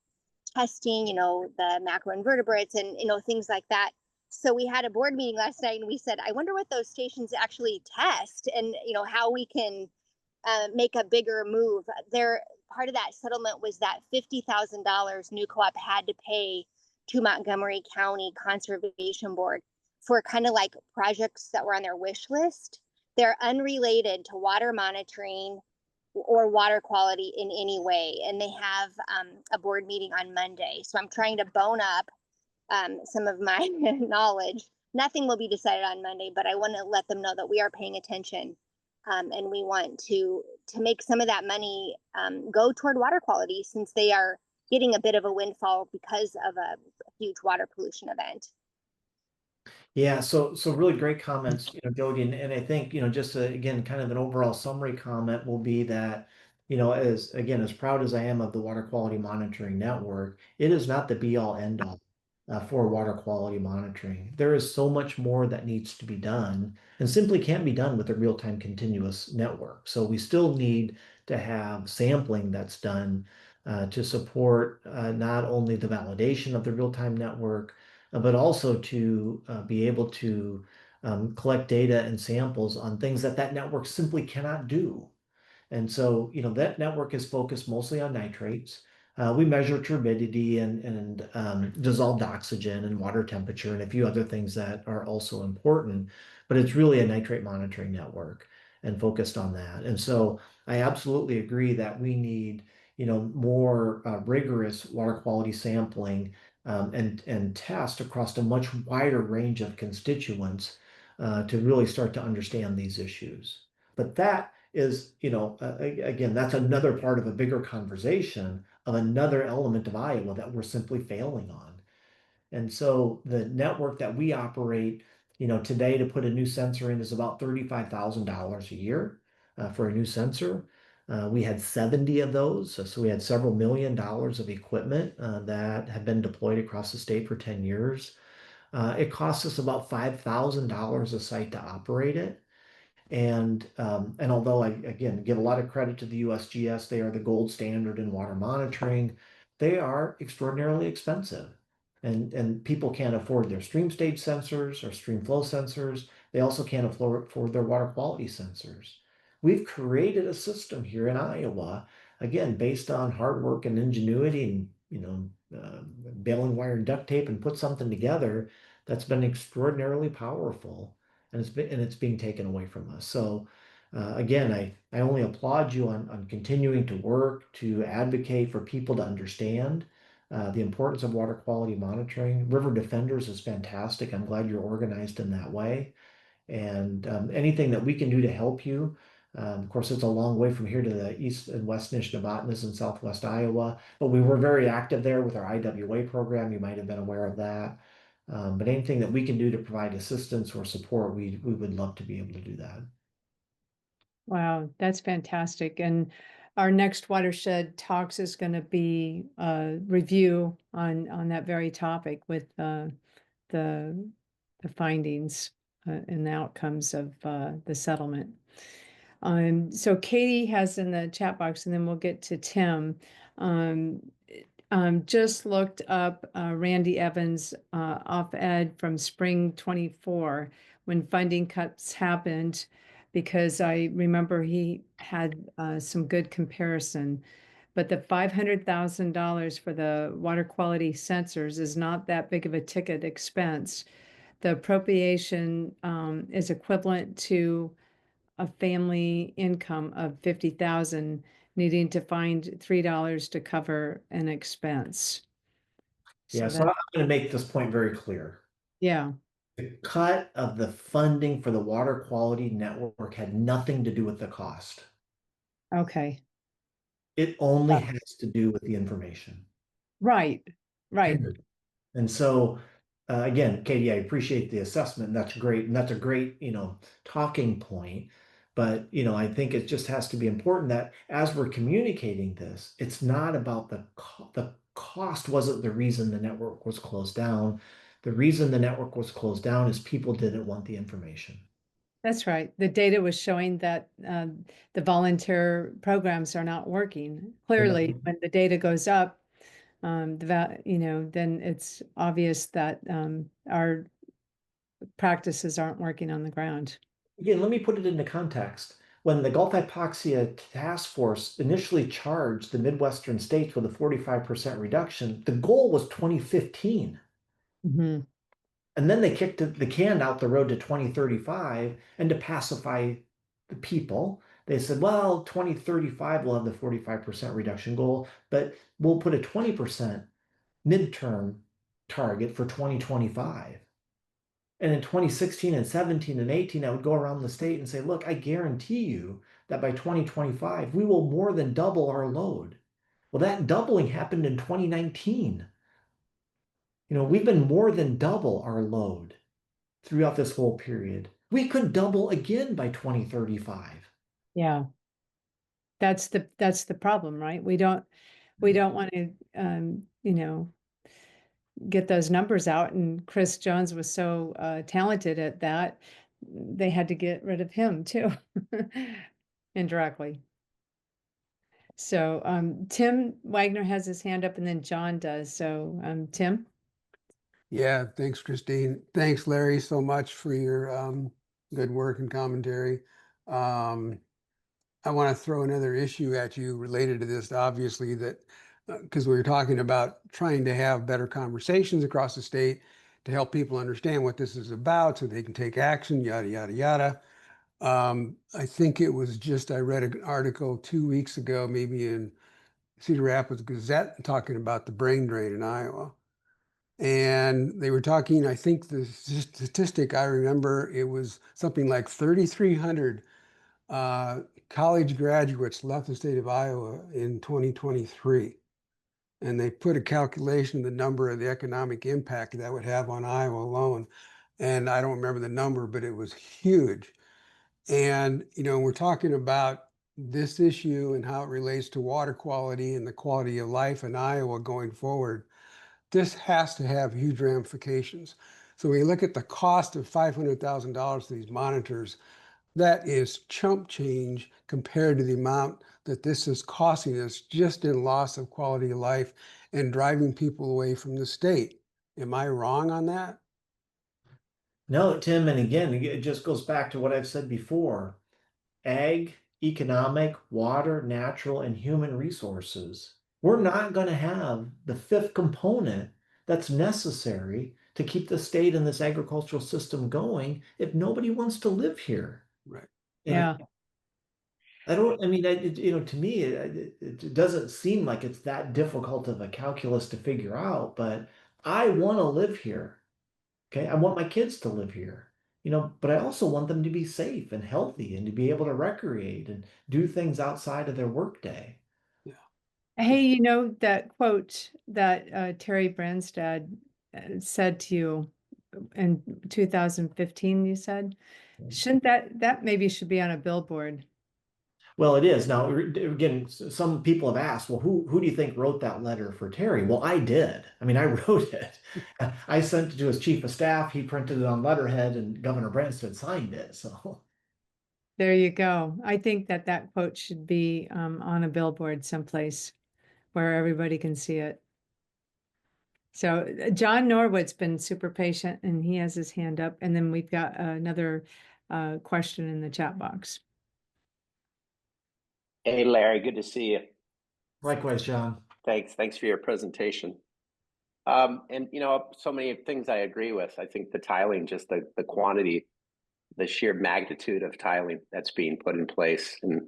testing, the macroinvertebrates and, things like that. So we had a board meeting last night and we said, I wonder what those stations actually test and, how we can make a bigger move. Part of that settlement was that $50,000 New Co-op had to pay to Montgomery County Conservation Board for kind of like projects that were on their wish list. They're unrelated to water monitoring or water quality in any way. And they have a board meeting on Monday. So I'm trying to bone up some of my knowledge. Nothing will be decided on Monday, but I want to let them know that we are paying attention. And we want to make some of that money go toward water quality, since they are getting a bit of a windfall because of a huge water pollution event. Yeah, so really great comments, Jody, and I think, just again, kind of an overall summary comment will be that, as proud as I am of the water quality monitoring network, it is not the be all end all for water quality monitoring. There is so much more that needs to be done and simply can't be done with a real-time continuous network. So we still need to have sampling that's done to support not only the validation of the real-time network, but also to be able to collect data and samples on things that network simply cannot do. And so, that network is focused mostly on nitrates. We measure turbidity and dissolved oxygen and water temperature and a few other things that are also important, but it's really a nitrate monitoring network and focused on that. And so I absolutely agree that we need, more rigorous water quality sampling and test across a much wider range of constituents to really start to understand these issues. But that is, again, that's another part of a bigger conversation of another element of Iowa that we're simply failing on. And so the network that we operate, today to put a new sensor in is about $35,000 a year for a new sensor. We had 70 of those. So we had several $1 million of equipment that have been deployed across the state for 10 years. It costs us about $5,000 a site to operate it. And although I, again, give a lot of credit to the USGS, they are the gold standard in water monitoring, they are extraordinarily expensive. And people can't afford their stream stage sensors or stream flow sensors. They also can't afford their water quality sensors. We've created a system here in Iowa, again, based on hard work and ingenuity and, baling wire and duct tape and put something together that's been extraordinarily powerful, and it's being taken away from us. So again, I only applaud you on continuing to work to advocate for people to understand the importance of water quality monitoring. River Defenders is fantastic. I'm glad you're organized in that way. And anything that we can do to help you. Of course, it's a long way from here to the east and west Nishnabotnas in southwest Iowa, but we were very active there with our IWA program. You might have been aware of that. But anything that we can do to provide assistance or support, we would love to be able to do that. Wow, that's fantastic. And our next Watershed Talks is going to be a review on that very topic with the findings and the outcomes of the settlement. So Katie has in the chat box, and then we'll get to Tim. Just looked up Randy Evans' op-ed from spring 24 when funding cuts happened, because I remember he had some good comparison. But the $500,000 for the water quality sensors is not that big of a ticket expense. The appropriation is equivalent to a family income of 50,000, needing to find $3 to cover an expense. Yeah, so I'm going to make this point very clear. Yeah. The cut of the funding for the water quality network had nothing to do with the cost. Okay. It only has to do with the information. Right. And so, again, Katie, I appreciate the assessment. That's great. And that's a great, talking point. But, I think it just has to be important that as we're communicating this, it's not about the cost wasn't the reason the network was closed down. The reason the network was closed down is people didn't want the information. That's right. The data was showing that the volunteer programs are not working. Clearly, when the data goes up, then it's obvious that our practices aren't working on the ground. Again, let me put it into context. when the Gulf Hypoxia Task Force initially charged the Midwestern states with a 45% reduction, the goal was 2015. Mhm. And then they kicked the can out the road to 2035. And to pacify the people, they said, well, 2035 we'll have the 45% reduction goal, but we'll put a 20% midterm target for 2025. And in 2016 and 17 and 18, I would go around the state and say, look, I guarantee you that by 2025, we will more than double our load. Well, that doubling happened in 2019. We've been more than double our load throughout this whole period. We could double again by 2035. Yeah. That's the problem, right? We don't want to, get those numbers out. And Chris Jones was so talented at that, they had to get rid of him too, indirectly. So Tim Wagner has his hand up, and then John does. So Tim. Yeah, thanks, Christine. Thanks, Larry, so much for your good work and commentary. I want to throw another issue at you related to this, obviously, that because we were talking about trying to have better conversations across the state to help people understand what this is about so they can take action, yada, yada, yada. I think it was I read an article 2 weeks ago, maybe in Cedar Rapids Gazette, talking about the brain drain in Iowa. And they were talking, I think the statistic I remember, it was something like 3,300 college graduates left the state of Iowa in 2023. And they put a calculation of the number of the economic impact that would have on Iowa alone. And I don't remember the number, but it was huge. And, we're talking about this issue and how it relates to water quality and the quality of life in Iowa going forward. This has to have huge ramifications. So when you look at the cost of $500,000 to these monitors, that is chump change compared to the amount that this is costing us just in loss of quality of life and driving people away from the state. Am I wrong on that? No, Tim, and again, it just goes back to what I've said before. Ag, economic, water, natural, and human resources. We're not going to have the fifth component that's necessary to keep the state and this agricultural system going if nobody wants to live here. Right. Yeah. To me, it doesn't seem like it's that difficult of a calculus to figure out, but I want to live here. Okay. I want my kids to live here, but I also want them to be safe and healthy and to be able to recreate and do things outside of their workday. Yeah. Hey, that quote that Terry Branstad said to you in 2015, you said, shouldn't that maybe should be on a billboard? Well, it is. Now, again, some people have asked, well, who do you think wrote that letter for Terry? Well, I did. I mean, I wrote it. I sent it to his chief of staff. He printed it on letterhead, and Governor Branstad signed it. So There you go. I think that quote should be on a billboard someplace where everybody can see it. So John Norwood's been super patient, and he has his hand up. And then we've got another question in the chat box. Hey, Larry, good to see you. likewise, John. Thanks for your presentation. So many things I agree with. I think the tiling, just the quantity, the sheer magnitude of tiling that's being put in place. And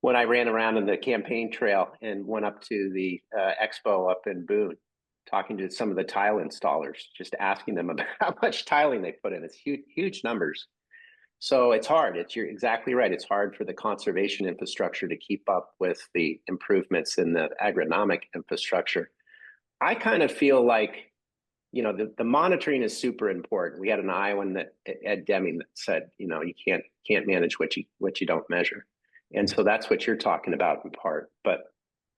when I ran around in the campaign trail and went up to the expo up in Boone, talking to some of the tile installers, just asking them about how much tiling they put in. It's huge numbers. So it's hard. You're exactly right. It's hard for the conservation infrastructure to keep up with the improvements in the agronomic infrastructure. I kind of feel like, the monitoring is super important. We had an Iowan that Ed Deming that said, you can't manage what you don't measure. And so that's what you're talking about in part. But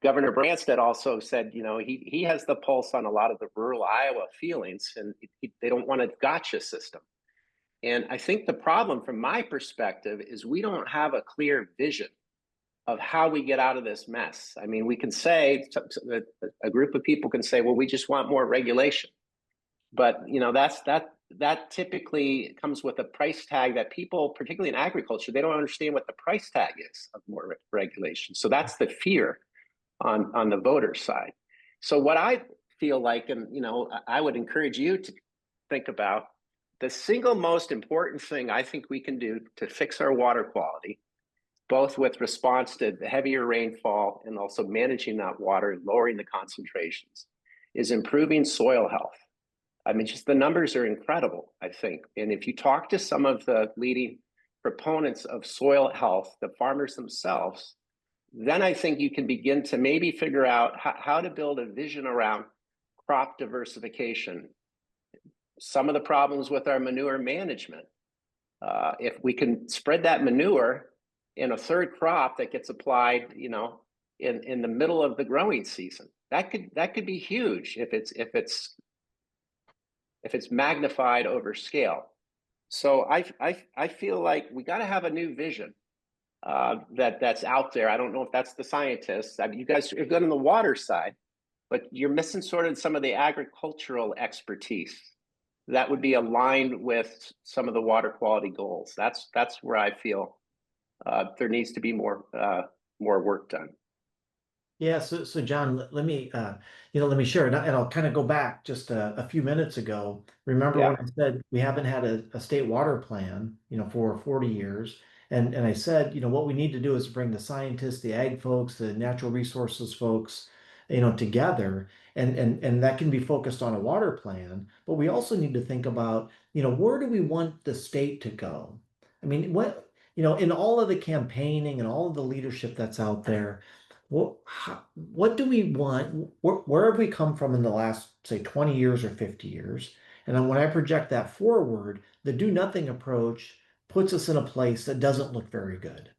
Governor Branstad also said, he has the pulse on a lot of the rural Iowa feelings, and they don't want a gotcha system. And I think the problem from my perspective is we don't have a clear vision of how we get out of this mess. I mean, we can say, a group of people can say, well, we just want more regulation. But, that typically comes with a price tag that people, particularly in agriculture, they don't understand what the price tag is of more regulation. So that's the fear on the voter side. So what I feel like, and I would encourage you to think about, the single most important thing I think we can do to fix our water quality, both with response to the heavier rainfall and also managing that water and lowering the concentrations, is improving soil health. I mean, just the numbers are incredible, I think. And if you talk to some of the leading proponents of soil health, the farmers themselves, then I think you can begin to maybe figure out how to build a vision around crop diversification. Some of the problems with our manure management, if we can spread that manure in a third crop that gets applied, in the middle of the growing season, that could be huge if it's magnified over scale. So I feel like we got to have a new vision that's out there. I don't know if that's the scientists. I mean, you guys are good on the water side, but you're missing sort of some of the agricultural expertise that would be aligned with some of the water quality goals. That's where I feel there needs to be more work done. Yeah, so John, let me let me share, and I'll kind of go back just a few minutes ago. Remember when I said we haven't had a state water plan, for 40 years, and I said, what we need to do is bring the scientists, the ag folks, the natural resources folks, together, and that can be focused on a water plan, but we also need to think about, where do we want the state to go? I mean, in all of the campaigning and all of the leadership that's out there, what do we want? Where have we come from in the last, say, 20 years or 50 years? And then when I project that forward, the do nothing approach puts us in a place that doesn't look very good.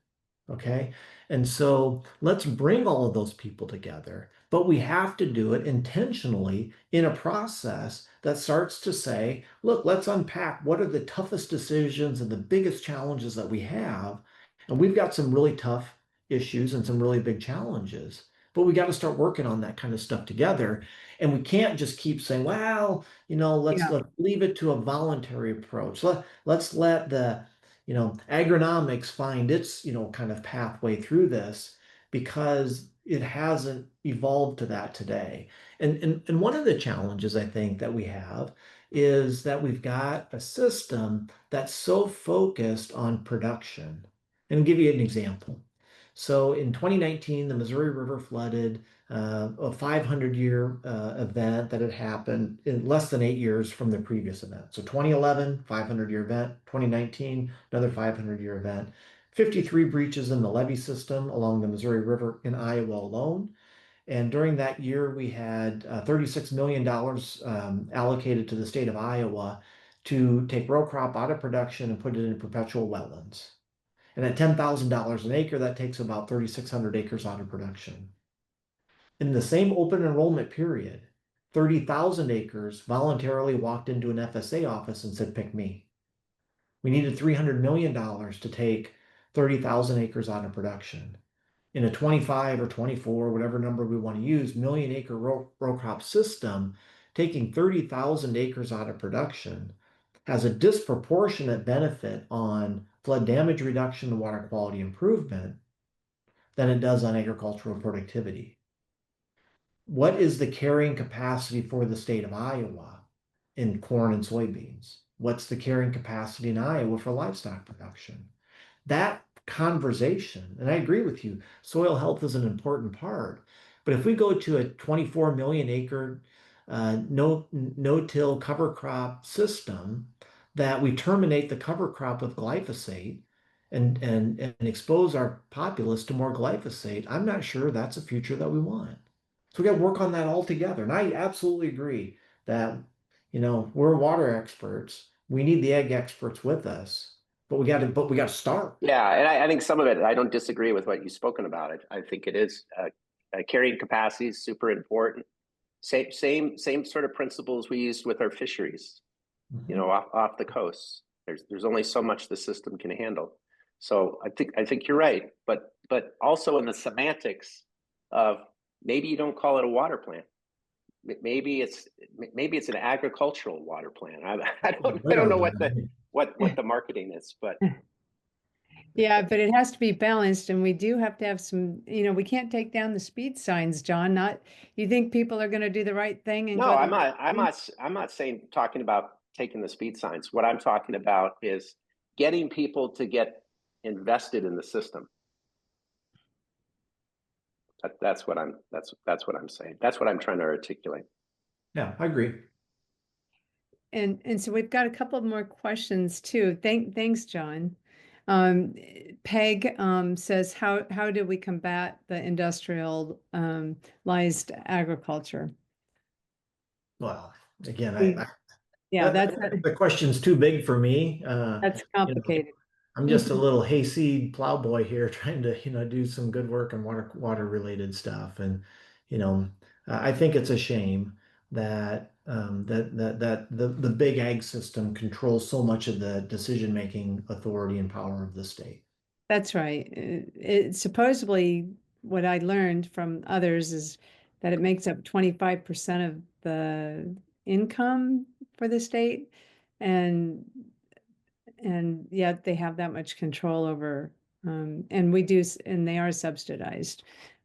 Okay. And so let's bring all of those people together, but we have to do it intentionally in a process that starts to say, look, let's unpack what are the toughest decisions and the biggest challenges that we have. And we've got some really tough issues and some really big challenges, but we got to start working on that kind of stuff together. And we can't just keep saying, well, let's leave it to a voluntary approach. Let's let the agronomics find its, kind of pathway through this, because it hasn't evolved to that today. And one of the challenges I think that we have is that we've got a system that's so focused on production. And I'll give you an example. So in 2019, the Missouri River flooded, a 500-year event that had happened in less than 8 years from the previous event. So 2011, 500-year event, 2019, another 500-year event, 53 breaches in the levee system along the Missouri River in Iowa alone. And during that year, we had $36 million allocated to the state of Iowa to take row crop out of production and put it in perpetual wetlands. And at $10,000 an acre, that takes about 3,600 acres out of production. In the same open enrollment period, 30,000 acres voluntarily walked into an FSA office and said, pick me. We needed $300 million to take 30,000 acres out of production. In a 25 or 24, whatever number we want to use, million acre row crop system, taking 30,000 acres out of production has a disproportionate benefit on flood damage reduction and water quality improvement than it does on agricultural productivity. What is the carrying capacity for the state of Iowa in corn and soybeans? What's the carrying capacity in Iowa for livestock production? That conversation, and I agree with you, soil health is an important part. But if we go to a 24 million acre no-till cover crop system, that we terminate the cover crop with glyphosate and expose our populace to more glyphosate, I'm not sure that's a future that we want. So we got to work on that all together. And I absolutely agree that, we're water experts. We need the ag experts with us, but we got to start. Yeah, and I think some of it, I don't disagree with what you've spoken about. I think it is carrying capacity is super important. Same sort of principles we used with our fisheries, off the coast. There's only so much the system can handle. So I think you're right, but also in the semantics of maybe you don't call it a water plan, maybe it's an agricultural water plant. I don't know what the marketing is, but Yeah, but it has to be balanced, and we do have to have some, we can't take down the speed signs, John. Not, you think people are going to do the right thing and no, go the I'm right not. way? I'm not talking about taking the speed signs. What I'm talking about is getting people to get invested in the system. That's what I'm saying. That's what I'm trying to articulate. Yeah, I agree. And so we've got a couple more questions too. Thanks, John. Peg says, how do we combat the industrialized agriculture? Well, again, Yeah, the question's too big for me. that's complicated. I'm just a little hayseed plowboy here trying to, do some good work on water related stuff. And, I think it's a shame that the big ag system controls so much of the decision-making authority and power of the state. That's right. It supposedly what I learned from others is that it makes up 25% of the income for the state, and yet they have that much control over, and and they are subsidized.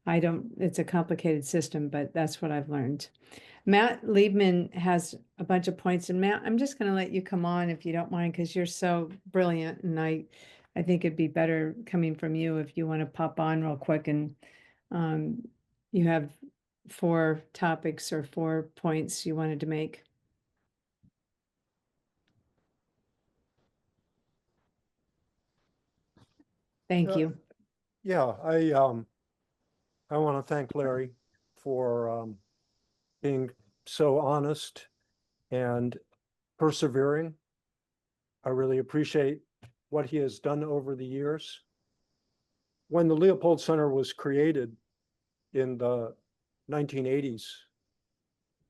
It's a complicated system, but that's what I've learned. Matt Liebman has a bunch of points, and Matt, I'm just going to let you come on if you don't mind, because you're so brilliant, and I think it'd be better coming from you if you want to pop on real quick, and you have 4 topics or 4 points you wanted to make. Thank you. Yeah, I want to thank Larry for being so honest and persevering. I really appreciate what he has done over the years. When the Leopold Center was created in the 1980s,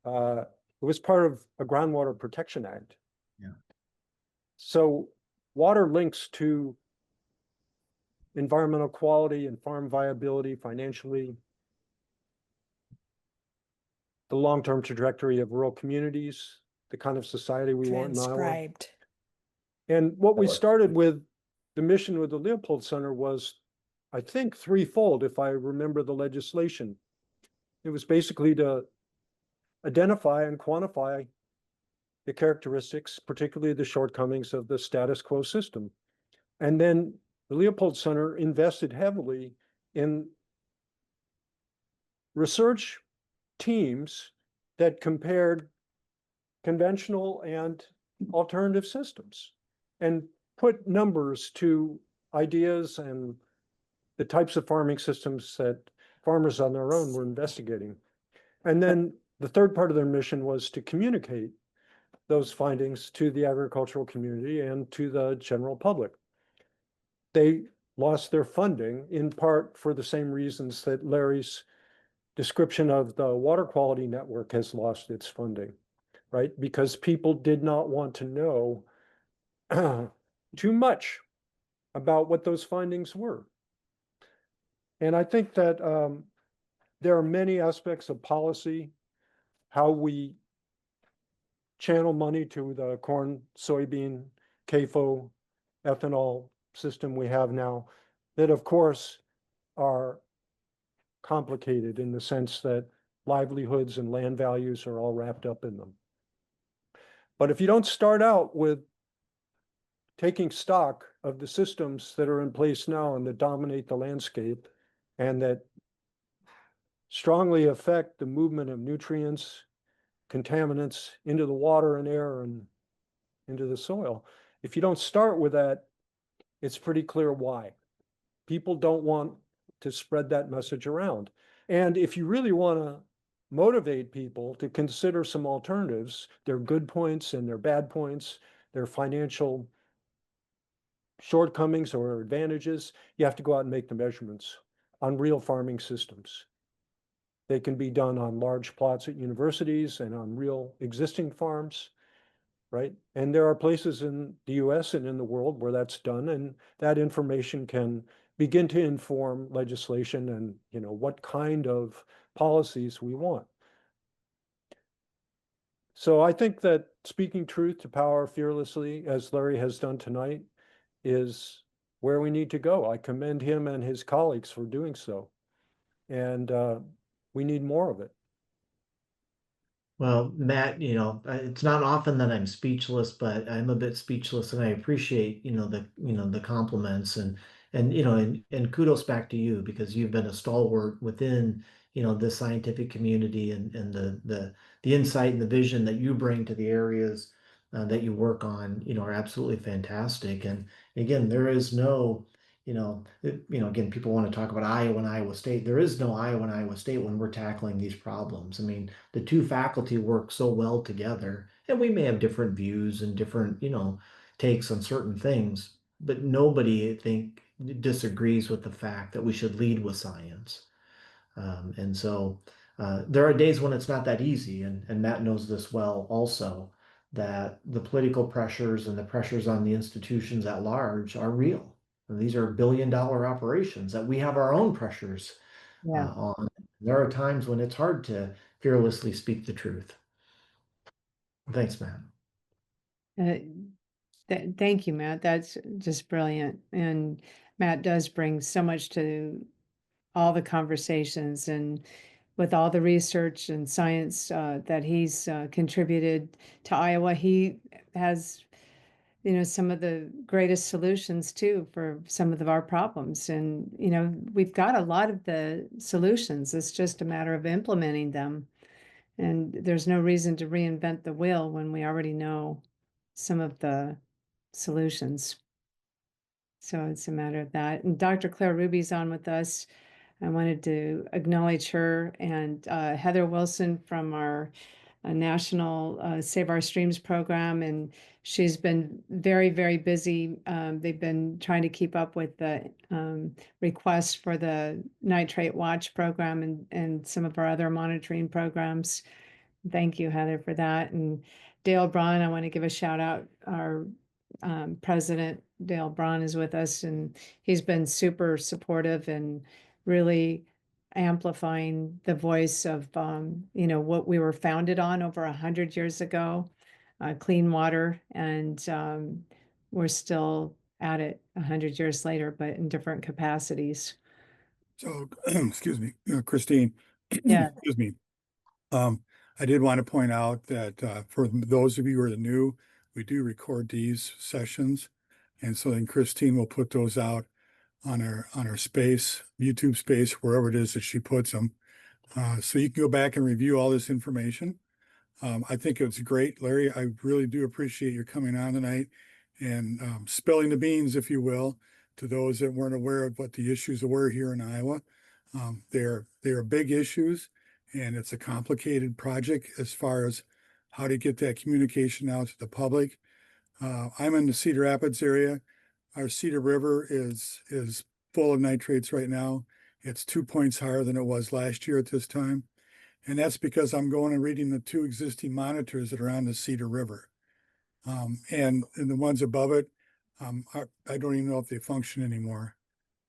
it was part of a Groundwater Protection Act. Yeah. So water links to environmental quality and farm viability financially, the long-term trajectory of rural communities, the kind of society we want in Iowa. Transcribed. And what we started with, the mission with the Leopold Center was, I think, threefold, if I remember the legislation. It was basically to identify and quantify the characteristics, particularly the shortcomings of the status quo system. And then the Leopold Center invested heavily in research teams that compared conventional and alternative systems and put numbers to ideas and the types of farming systems that farmers on their own were investigating. And then the third part of their mission was to communicate those findings to the agricultural community and to the general public. They lost their funding in part for the same reasons that Larry's description of the water quality network has lost its funding, right? Because people did not want to know too much about what those findings were. And I think that there are many aspects of policy, how we channel money to the corn, soybean, CAFO, ethanol system we have now, that of course are complicated in the sense that livelihoods and land values are all wrapped up in them. But if you don't start out with taking stock of the systems that are in place now and that dominate the landscape and that strongly affect the movement of nutrients, contaminants into the water and air and into the soil, if you don't start with that, it's pretty clear why. People don't want to spread that message around. And if you really want to motivate people to consider some alternatives, their good points and their bad points, their financial shortcomings or advantages, you have to go out and make the measurements on real farming systems. They can be done on large plots at universities and on real existing farms, right? And there are places in the US and in the world where that's done, and that information can begin to inform legislation and what kind of policies we want. So I think that speaking truth to power fearlessly, as Larry has done tonight, is where we need to go. I commend him and his colleagues for doing so. And we need more of it. Well, Matt, it's not often that I'm speechless, but I'm a bit speechless, and I appreciate, the compliments and kudos back to you because you've been a stalwart within, this scientific community and the insight and the vision that you bring to the areas that you work on, are absolutely fantastic. And again, there is no, again, people want to talk about Iowa and Iowa State. There is no Iowa and Iowa State when we're tackling these problems. I mean, the two faculty work so well together, and we may have different views and different, takes on certain things, but nobody, I think, disagrees with the fact that we should lead with science. And so there are days when it's not that easy, and Matt knows this well also, that the political pressures and the pressures on the institutions at large are real. And these are billion-dollar operations that we have our own pressures Yeah. on. There are times when it's hard to fearlessly speak the truth. Thanks, Matt. Thank you, Matt. That's just brilliant. And Matt does bring so much to all the conversations, and with all the research and science that he's contributed to Iowa, he has, some of the greatest solutions too for some of our problems. And, we've got a lot of the solutions. It's just a matter of implementing them. And there's no reason to reinvent the wheel when we already know some of the solutions. So it's a matter of that. And Dr. Claire Ruby's on with us. I wanted to acknowledge her and Heather Wilson from our national Save Our Streams program. And she's been very, very busy. They've been trying to keep up with the requests for the Nitrate Watch program and some of our other monitoring programs. Thank you, Heather, for that. And Dale Braun, I want to give a shout out. Our president, Dale Braun, is with us, and he's been super supportive and really amplifying the voice of, what we were founded on over 100 years ago, clean water. And we're still at it 100 years later, but in different capacities. So, excuse me, Christine, Yeah. excuse me. I did want to point out that for those of you who are new, we do record these sessions. And so then Christine will put those out on our space, YouTube space, wherever it is that she puts them. So you can go back and review all this information. I think it's great, Larry. I really do appreciate your coming on tonight and spilling the beans, if you will, to those that weren't aware of what the issues were here in Iowa. They're big issues, and it's a complicated project as far as how to get that communication out to the public. I'm in the Cedar Rapids area. Our Cedar River is full of nitrates right now. It's 2 points higher than it was last year at this time. And that's because I'm going and reading the 2 existing monitors that are on the Cedar River. And the ones above it, I don't even know if they function anymore.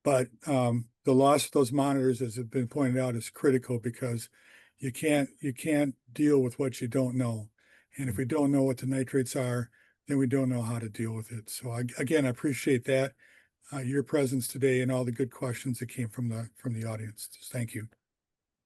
But the loss of those monitors, as has been pointed out, is critical because you can't deal with what you don't know. And if we don't know what the nitrates are, then we don't know how to deal with it. So again, I appreciate that, your presence today and all the good questions that came from the audience. Thank you.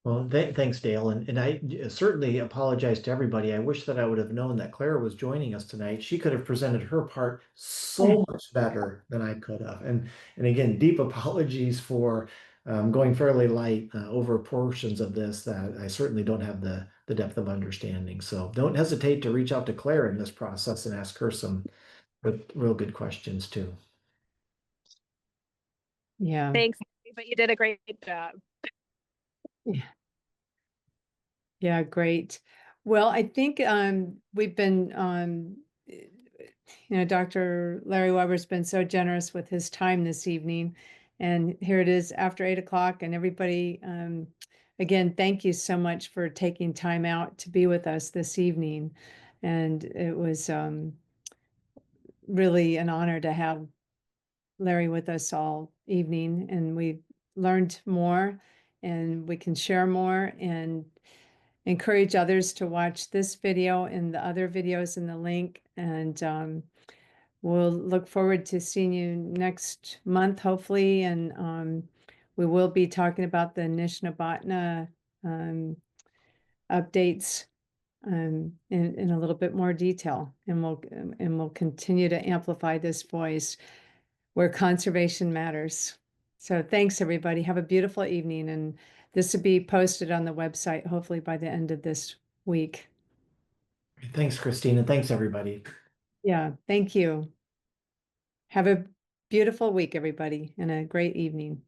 Well, thanks, Dale. And I certainly apologize to everybody. I wish that I would have known that Claire was joining us tonight. She could have presented her part so much better than I could have. And again, deep apologies for going fairly light over portions of this that I certainly don't have the depth of understanding. So don't hesitate to reach out to Claire in this process and ask her some real good questions too. Yeah. Thanks, but you did a great job. Yeah, great. Well, I think we've been, Dr. Larry Weber's been so generous with his time this evening. And here it is after 8 o'clock. And everybody, again, thank you so much for taking time out to be with us this evening. And it was really an honor to have Larry with us all evening. And we learned more and we can share more. And encourage others to watch this video and the other videos in the link. And we'll look forward to seeing you next month, hopefully. And we will be talking about the Nishnabotna updates in a little bit more detail. And we'll continue to amplify this voice where conservation matters. So thanks, everybody. Have a beautiful evening. And this will be posted on the website, hopefully by the end of this week. Thanks, Christina. Thanks, everybody. Yeah, thank you. Have a beautiful week, everybody, and a great evening.